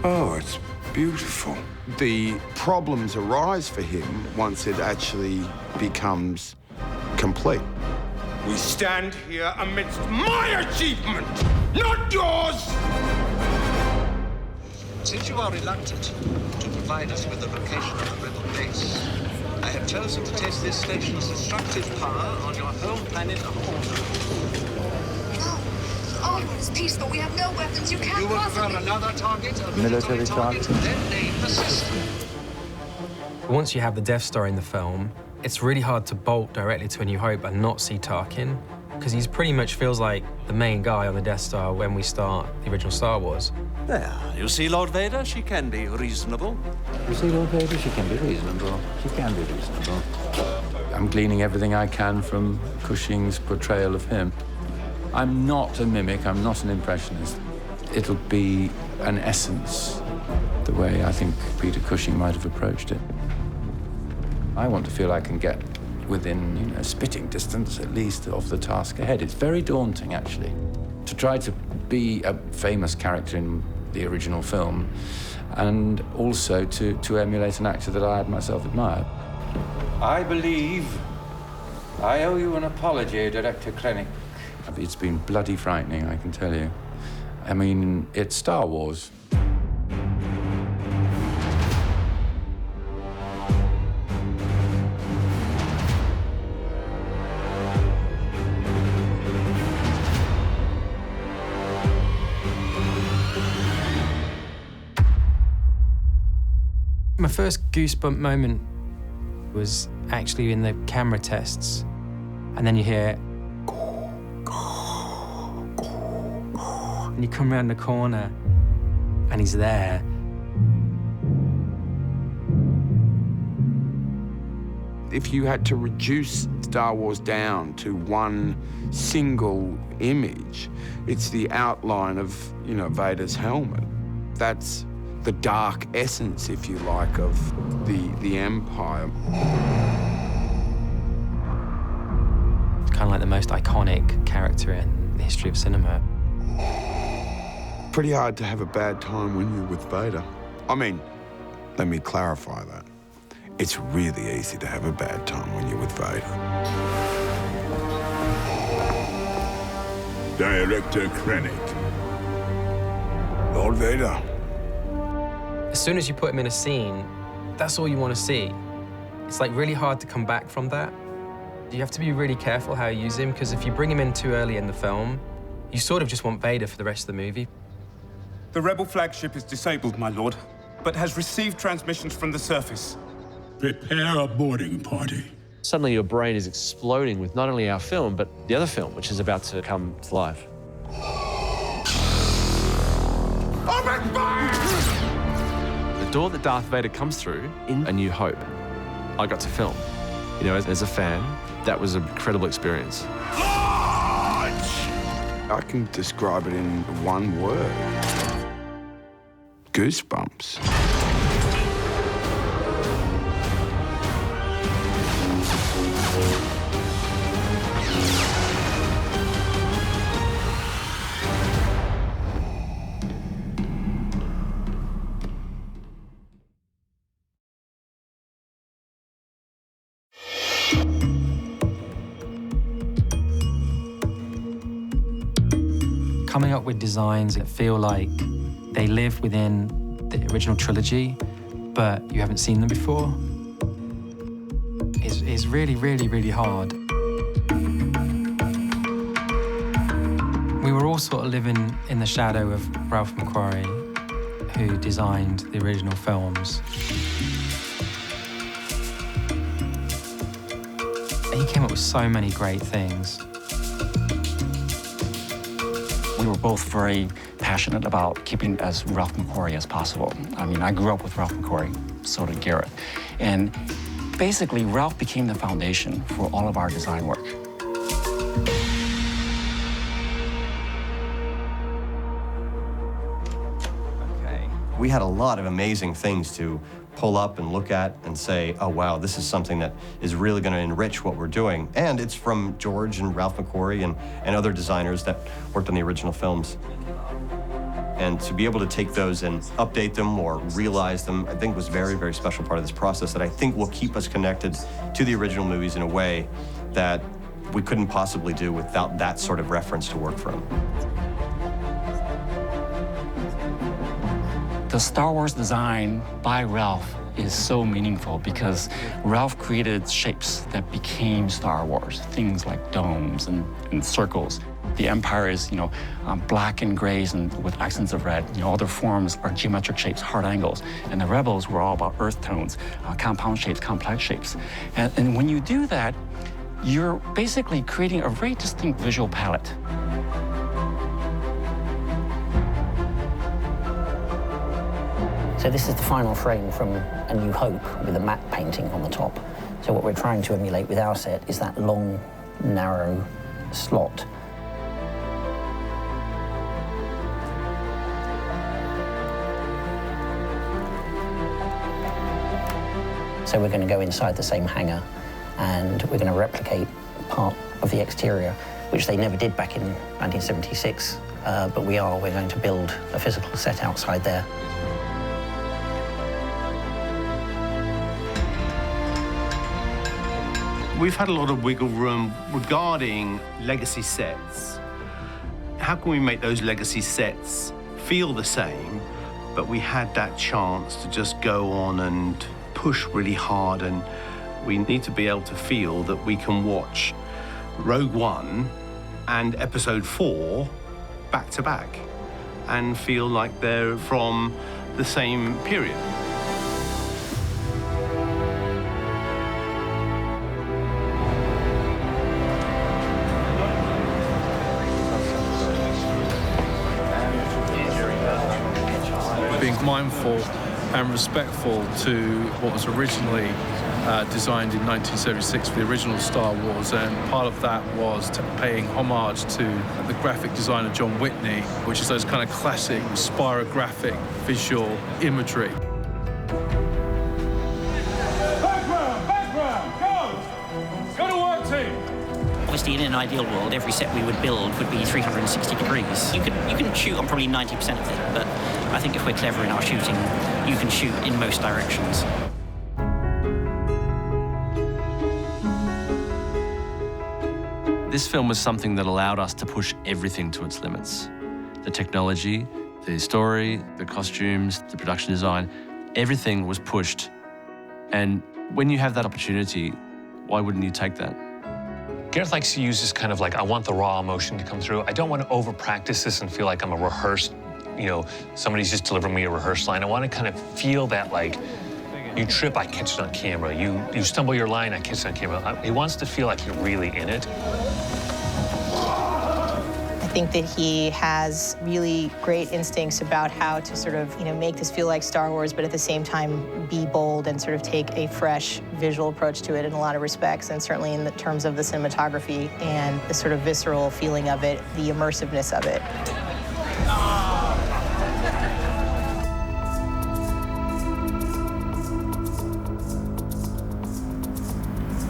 Oh, it's beautiful. The problems arise for him once it actually becomes complete. We stand here amidst my achievement, not yours! Since you are reluctant to provide us with the location of the rebel base, I have chosen to test this station's destructive power on your home planet of Alderaan. All is peaceful. We have no weapons. You can't You will possibly... prefer another target, a military target, then name the system. Once you have the Death Star in the film, it's really hard to bolt directly to A New Hope and not see Tarkin, because he pretty much feels like the main guy on the Death Star when we start the original Star Wars. There, you see, Lord Vader, she can be reasonable. You see, Lord Vader, she can be reasonable. She can be reasonable. I'm gleaning everything I can from Cushing's portrayal of him. I'm not a mimic, I'm not an impressionist. It'll be an essence, the way I think Peter Cushing might have approached it. I want to feel I can get within, spitting distance, at least, of the task ahead. It's very daunting, actually, to try to be a famous character in the original film and also to emulate an actor that I had myself admired. I believe I owe you an apology, Director Krennic. It's been bloody frightening, I can tell you. I mean, it's Star Wars. My first goosebump moment was actually in the camera tests. And then you hear, and you come around the corner, and he's there. If you had to reduce Star Wars down to one single image, it's the outline of, Vader's helmet. That's the dark essence, if you like, of the Empire. It's kind of like the most iconic character in the history of cinema. Pretty hard to have a bad time when you're with Vader. I mean, let me clarify that. It's really easy to have a bad time when you're with Vader. Director Krennic. Lord Vader. As soon as you put him in a scene, that's all you want to see. It's like really hard to come back from that. You have to be really careful how you use him, because if you bring him in too early in the film, you sort of just want Vader for the rest of the movie. The Rebel flagship is disabled, my lord, but has received transmissions from the surface. Prepare a boarding party. Suddenly your brain is exploding with not only our film, but the other film, which is about to come to life. door that Darth Vader comes through in A New Hope, I got to film. You know, as a fan, that was an incredible experience. I can describe it in one word. Goosebumps. Coming up with designs that feel like they live within the original trilogy, but you haven't seen them before, is really, really, really hard. We were all sort of living in the shadow of Ralph McQuarrie, who designed the original films. He came up with so many great things. We were both very passionate about keeping as Ralph McQuarrie as possible. I mean, I grew up with Ralph McQuarrie, so did Gareth. And basically, Ralph became the foundation for all of our design work. We had a lot of amazing things to pull up and look at and say, oh, wow, this is something that is really going to enrich what we're doing. And it's from George and Ralph McQuarrie and other designers that worked on the original films. And to be able to take those and update them or realize them, I think was a very, very special part of this process that I think will keep us connected to the original movies in a way that we couldn't possibly do without that sort of reference to work from. The Star Wars design by Ralph is so meaningful because Ralph created shapes that became Star Wars, things like domes and circles. The Empire is, black and grays and with accents of red. All their forms are geometric shapes, hard angles. And the Rebels were all about earth tones, compound shapes, complex shapes. And when you do that, you're basically creating a very distinct visual palette. So this is the final frame from A New Hope with a matte painting on the top. So what we're trying to emulate with our set is that long, narrow slot. So we're going to go inside the same hangar and we're going to replicate part of the exterior, which they never did back in 1976, but we're going to build a physical set outside there. We've had a lot of wiggle room regarding legacy sets. How can we make those legacy sets feel the same, but we had that chance to just go on and push really hard, and we need to be able to feel that we can watch Rogue One and Episode 4 back to back and feel like they're from the same period. Being mindful and respectful to what was originally designed in 1976 for the original Star Wars, and part of that was paying homage to the graphic designer John Whitney, which is those kind of classic spirographic visual imagery. Go to work, team! Obviously, in an ideal world, every set we would build would be 360 degrees. You can shoot on probably 90% of it, but I think if we're clever in our shooting, you can shoot in most directions. This film was something that allowed us to push everything to its limits. The technology, the story, the costumes, the production design, everything was pushed. And when you have that opportunity, why wouldn't you take that? Gareth likes to use this kind of like, I want the raw emotion to come through. I don't want to over-practice this and feel like I'm a rehearsed, somebody's just delivering me a rehearsed line. I want to kind of feel that, like, you trip, I catch it on camera. You stumble your line, I catch it on camera. He wants to feel like you're really in it. think that he has really great instincts about how to sort of, make this feel like Star Wars, but at the same time be bold and sort of take a fresh visual approach to it in a lot of respects, and certainly in the terms of the cinematography and the sort of visceral feeling of it, the immersiveness of it.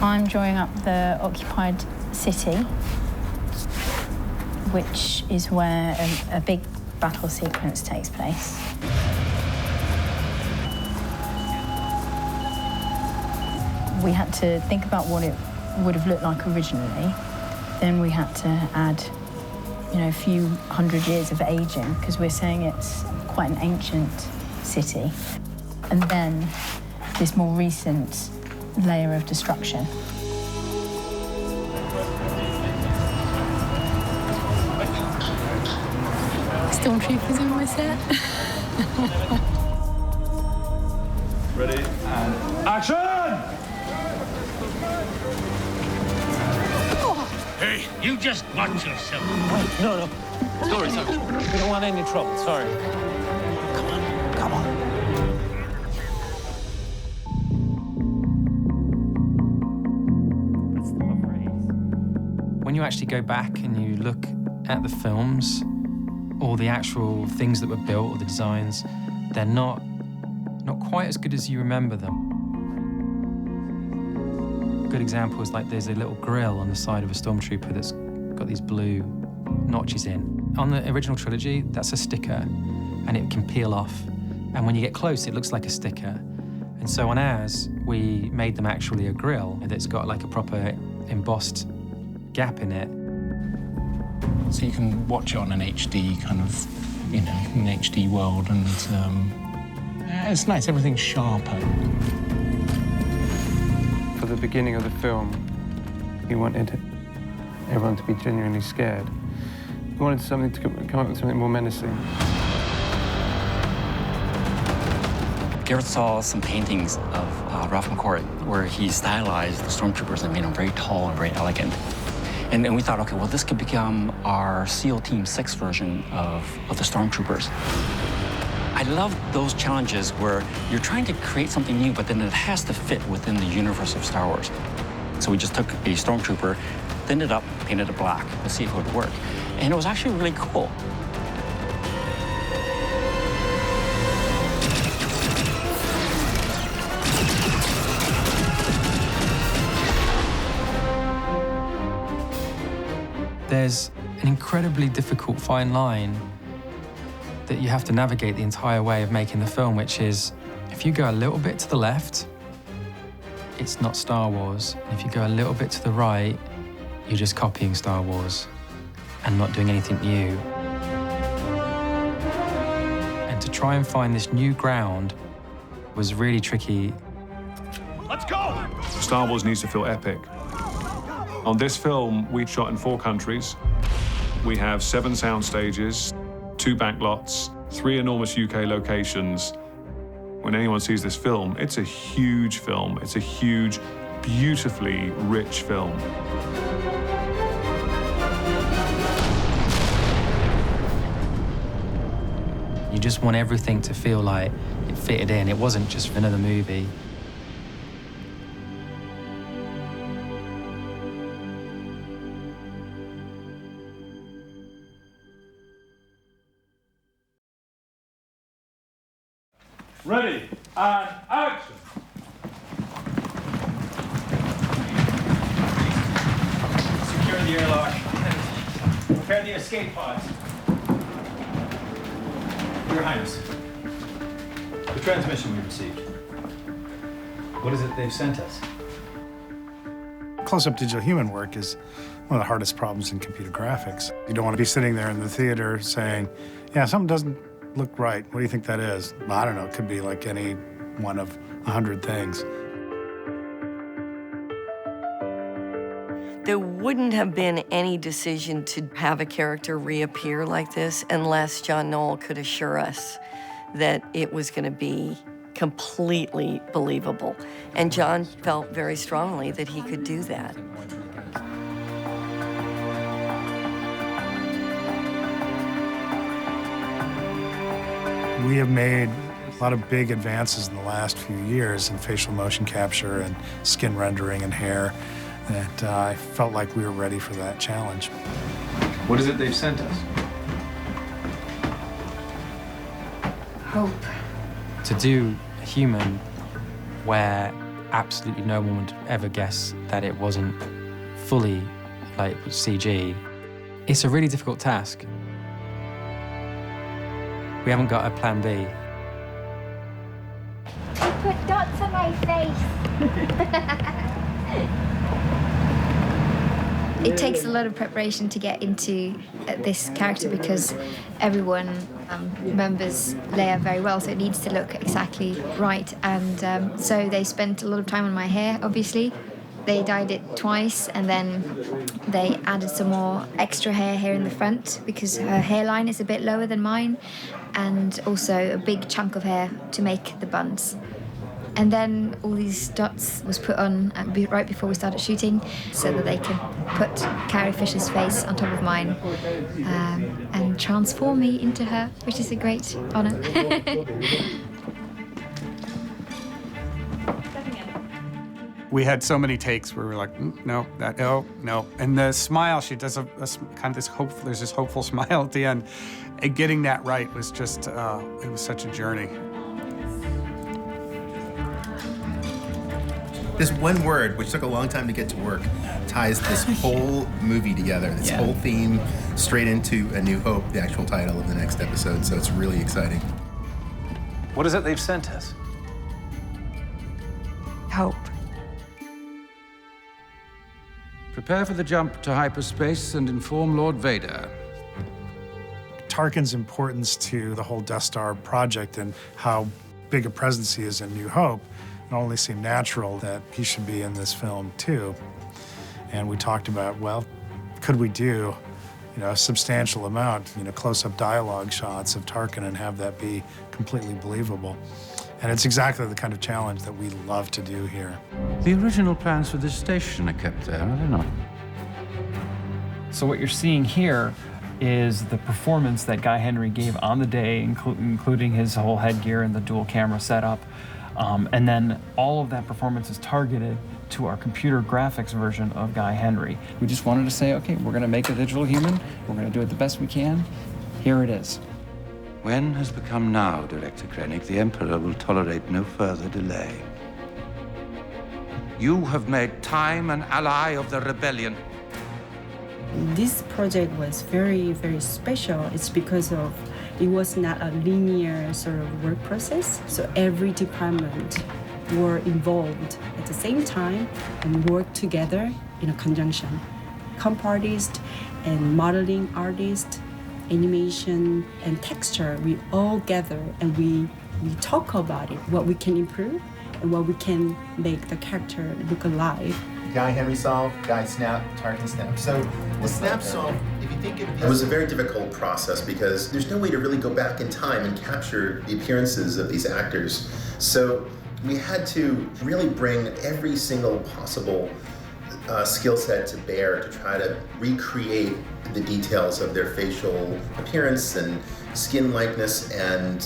I'm drawing up the occupied city, which is where a big battle sequence takes place. We had to think about what it would have looked like originally. Then we had to add, a few hundred years of aging, because we're saying it's quite an ancient city. And then this more recent layer of destruction. Stormtroopers in my set. Ready, and action! Hey, you just watch yourself. Wait, no. Sorry. We don't want any trouble, sorry. Come on. When you actually go back and you look at the films, or the actual things that were built, or the designs, they're not quite as good as you remember them. A good example is like there's a little grill on the side of a stormtrooper that's got these blue notches in. On the original trilogy, that's a sticker, and it can peel off. And when you get close, it looks like a sticker. And so on ours, we made them actually a grill that's got like a proper embossed gap in it. So you can watch it on an HD kind of, an HD world, and it's nice, everything's sharper. For the beginning of the film, we wanted everyone to be genuinely scared. We wanted something to come up with something more menacing. Gareth saw some paintings of Ralph McQuarrie where he stylized the stormtroopers and made them very tall and very elegant. And we thought, okay, well, this could become our SEAL Team 6 version of the stormtroopers. I love those challenges where you're trying to create something new, but then it has to fit within the universe of Star Wars. So we just took a stormtrooper, thinned it up, painted it black to see if it would work. And it was actually really cool. There's an incredibly difficult fine line that you have to navigate the entire way of making the film, which is if you go a little bit to the left, it's not Star Wars. And if you go a little bit to the right, you're just copying Star Wars and not doing anything new. And to try and find this new ground was really tricky. Let's go! Star Wars needs to feel epic. On this film, we shot in 4 countries. We have 7 sound stages, 2 backlots, 3 enormous UK locations. When anyone sees this film, it's a huge film. It's a huge, beautifully rich film. You just want everything to feel like it fitted in. It wasn't just another movie. Ready, and action! Secure the airlock. Prepare the escape pods. Your Highness, the transmission we received. What is it they've sent us? Close-up digital human work is one of the hardest problems in computer graphics. You don't want to be sitting there in the theater saying, yeah, something doesn't look right. What do you think that is? Well, I don't know. It could be like any one of 100 things. There wouldn't have been any decision to have a character reappear like this unless John Knoll could assure us that it was going to be completely believable. And John felt very strongly that he could do that. We have made a lot of big advances in the last few years in facial motion capture and skin rendering and hair, that I felt like we were ready for that challenge. What is it they've sent us? Hope. To do a human where absolutely no one would ever guess that it wasn't fully like CG, it's a really difficult task. We haven't got a plan B. I put dots on my face. It takes a lot of preparation to get into this character because everyone remembers Leia very well, so it needs to look exactly right. And so they spent a lot of time on my hair, obviously. They dyed it twice, and then they added some more extra hair here in the front because her hairline is a bit lower than mine, and also a big chunk of hair to make the buns. And then all these dots was put on right before we started shooting so that they can put Carrie Fisher's face on top of mine and transform me into her, which is a great honor. We had so many takes where we were like, no, that, no, no. And the smile, she does a kind of this hope, there's this hopeful smile at the end. And getting that right was just, it was such a journey. This one word, which took a long time to get to work, ties this whole movie together, this whole theme straight into A New Hope, the actual title of the next episode, so it's really exciting. What is it they've sent us? Hope. Prepare for the jump to hyperspace and inform Lord Vader. Tarkin's importance to the whole Death Star project and how big a presence he is in New Hope, it only seemed natural that he should be in this film too. And we talked about, well, could we do, a substantial amount, close-up dialogue shots of Tarkin and have that be completely believable? And it's exactly the kind of challenge that we love to do here. The original plans for this station are kept there, are they not? So what you're seeing here is the performance that Guy Henry gave on the day, including his whole headgear and the dual camera setup. And then all of that performance is targeted to our computer graphics version of Guy Henry. We just wanted to say, okay, we're gonna make a digital human, we're gonna do it the best we can. Here it is. When has become now, Director Krennic, the Emperor will tolerate no further delay. You have made time an ally of the rebellion. This project was very, very special. It's because of it was not a linear sort of work process. So every department were involved at the same time and worked together in a conjunction. Comp artist and modeling artist, animation and texture, we all gather and we talk about it, what we can improve and what we can make the character look alive. Guy Henry solve, Guy snap, Tarkin snap. So the snap solve, if you think of it was a very difficult process because there's no way to really go back in time and capture the appearances of these actors. So we had to really bring every single possible skill set to bear to try to recreate the details of their facial appearance and skin likeness and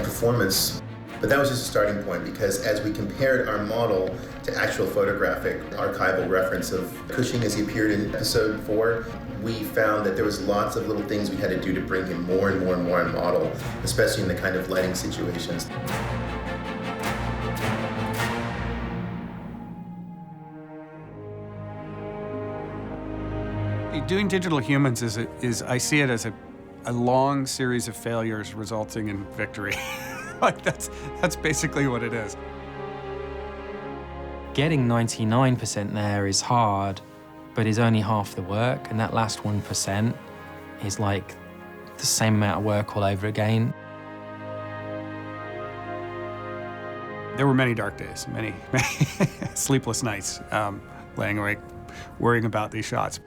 performance. But that was just a starting point because as we compared our model to actual photographic archival reference of Cushing as he appeared in episode 4, we found that there was lots of little things we had to do to bring him more and more and more on model, especially in the kind of lighting situations. Doing digital humans is I see it as a long series of failures resulting in victory. Like that's basically what it is. Getting 99% there is hard, but is only half the work, and that last 1% is like the same amount of work all over again. There were many dark days, many sleepless nights, laying awake, worrying about these shots.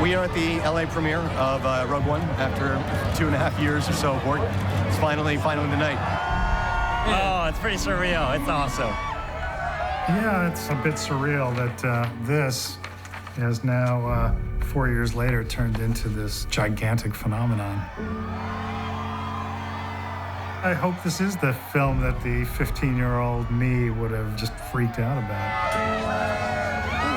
We are at the LA premiere of Rogue One after 2.5 years or so of work. It's finally tonight. Oh, it's pretty surreal. It's awesome. Yeah, it's a bit surreal that this is now, 4 years later, turned into this gigantic phenomenon. I hope this is the film that the 15-year-old me would have just freaked out about.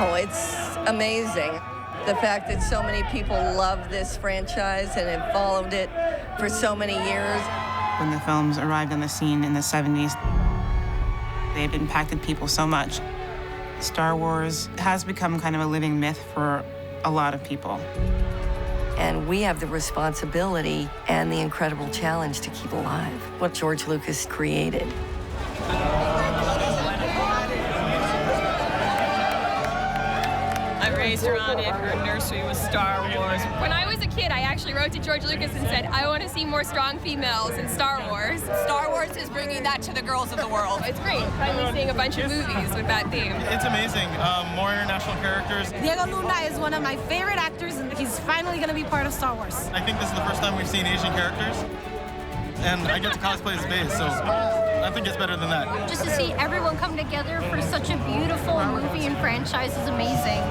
Oh, it's amazing. The fact that so many people love this franchise and have followed it for so many years. When the films arrived on the scene in the 70s, they've impacted people so much. Star Wars has become kind of a living myth for a lot of people. And we have the responsibility and the incredible challenge to keep alive what George Lucas created. I raised around it. Her nursery was Star Wars. When I was a kid, I actually wrote to George Lucas and said, I want to see more strong females in Star Wars. Star Wars is bringing that to the girls of the world. It's great. Finally seeing a bunch of movies with that theme. It's amazing. More international characters. Diego Luna is one of my favorite actors, and he's finally going to be part of Star Wars. I think this is the first time we've seen Asian characters, and I get to cosplay as Baze, so I think it's better than that. Just to see everyone come together for such a beautiful movie and franchise is amazing.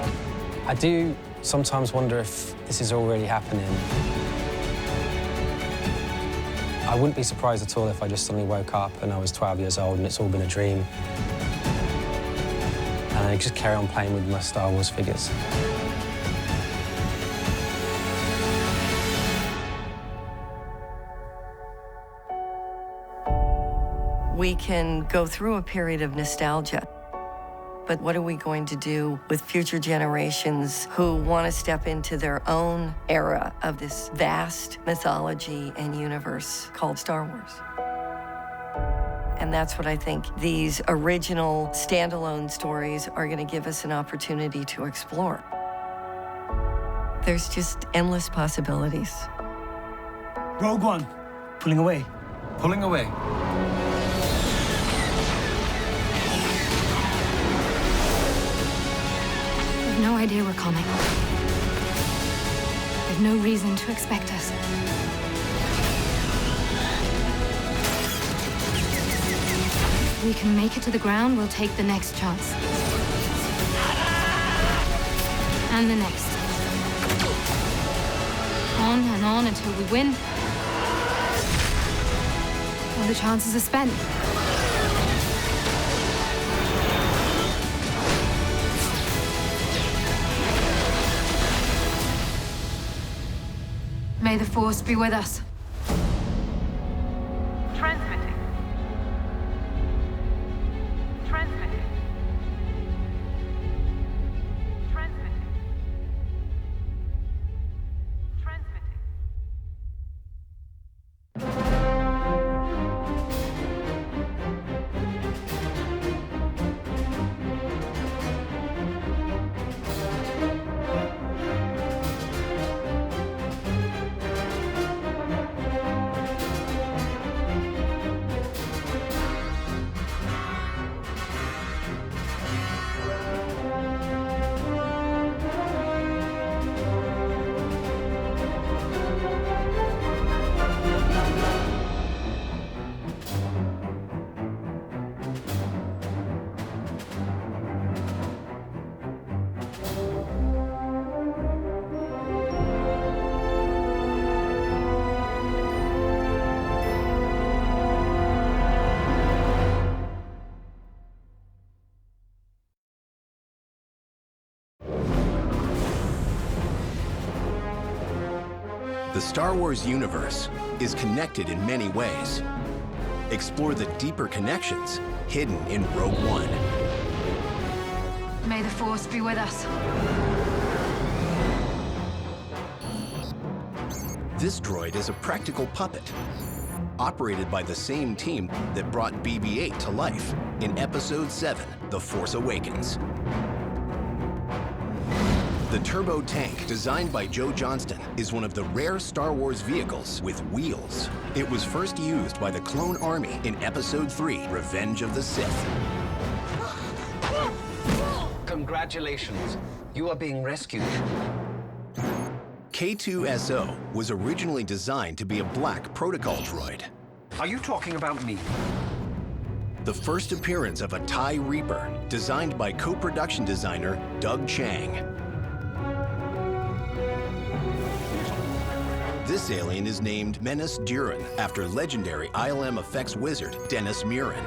I do sometimes wonder if this is already happening. I wouldn't be surprised at all if I just suddenly woke up and I was 12 years old and it's all been a dream. And I just carry on playing with my Star Wars figures. We can go through a period of nostalgia, but what are we going to do with future generations who want to step into their own era of this vast mythology and universe called Star Wars? And that's what I think these original standalone stories are going to give us an opportunity to explore. There's just endless possibilities. Rogue One, pulling away. Pulling away. We've no idea we're coming. There's no reason to expect us. If we can make it to the ground, we'll take the next chance. And the next. On and on until we win. All the chances are spent. May the Force be with us. Transmitting. Transmitting. Transmitting. Transmitting. The Star Wars universe is connected in many ways. Explore the deeper connections hidden in Rogue One. May the Force be with us. This droid is a practical puppet, operated by the same team that brought BB-8 to life in Episode 7, The Force Awakens. The turbo tank, designed by Joe Johnston, is one of the rare Star Wars vehicles with wheels. It was first used by the Clone Army in Episode 3, Revenge of the Sith. Congratulations, you are being rescued. K2SO was originally designed to be a black protocol droid. Are you talking about me? the first appearance of a TIE Reaper, designed by co-production designer Doug Chang. This alien is named Menace Duran after legendary ILM effects wizard Dennis Muren.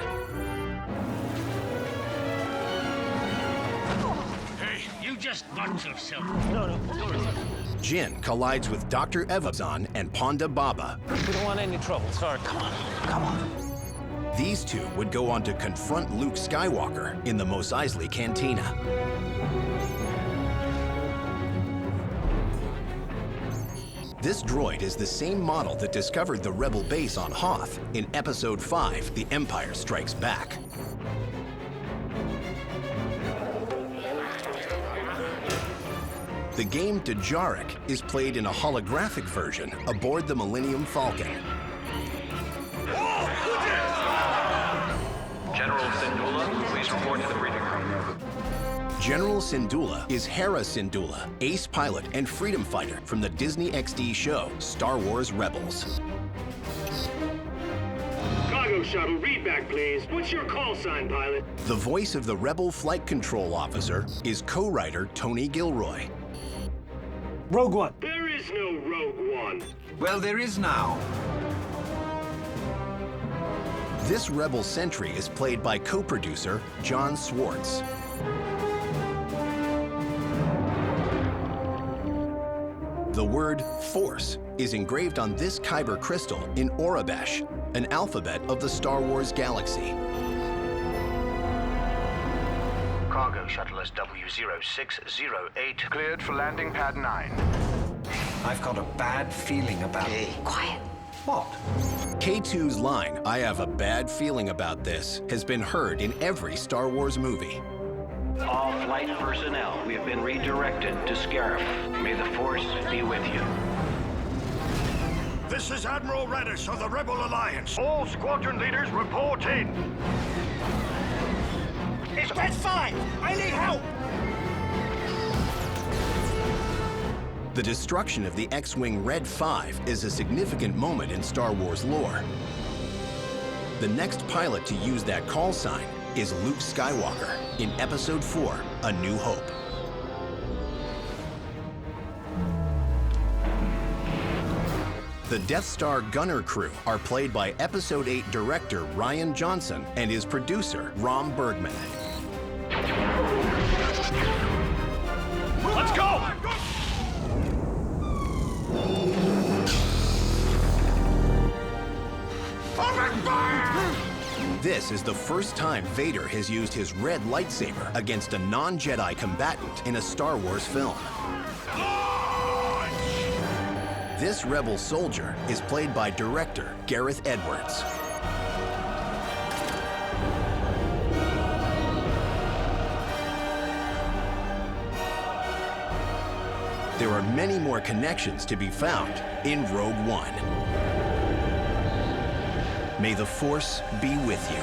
Hey, you just butt yourself. No. Jin collides with Dr. Evazan and Ponda Baba. We don't want any trouble. Sorry, come on. These two would go on to confront Luke Skywalker in the Mos Eisley Cantina. This droid is the same model that discovered the Rebel base on Hoth in Episode 5, The Empire Strikes Back. The game Dejarik is played in a holographic version aboard the Millennium Falcon. General Syndulla, please report to the briefing room. General Syndulla is Hera Syndulla, ace pilot and freedom fighter from the Disney XD show Star Wars Rebels. Cargo shuttle, read back, please. What's your call sign, pilot? The voice of the Rebel flight control officer is co-writer Tony Gilroy. Rogue One. There is no Rogue One. Well, there is now. This Rebel sentry is played by co-producer John Swartz. The word Force is engraved on this Kyber crystal in Aurebesh, an alphabet of the Star Wars galaxy. Cargo shuttle SW0608 cleared for landing pad 9. I've got a bad feeling about it. Quiet. What? K2's line, "I have a bad feeling about this," has been heard in every Star Wars movie. All flight personnel, we have been redirected to Scarif. May the Force be with you. This is Admiral Radish of the Rebel Alliance. All squadron leaders report in. It's Red 5! I need help! The destruction of the X-Wing Red 5 is a significant moment in Star Wars lore. The next pilot to use that call sign is Luke Skywalker in Episode 4, A New Hope. The Death Star gunner crew are played by Episode 8 director Ryan Johnson and his producer Rom Bergman. Let's go! This is the first time Vader has used his red lightsaber against a non-Jedi combatant in a Star Wars film. This rebel soldier is played by director Gareth Edwards. There are many more connections to be found in Rogue One. May the Force be with you.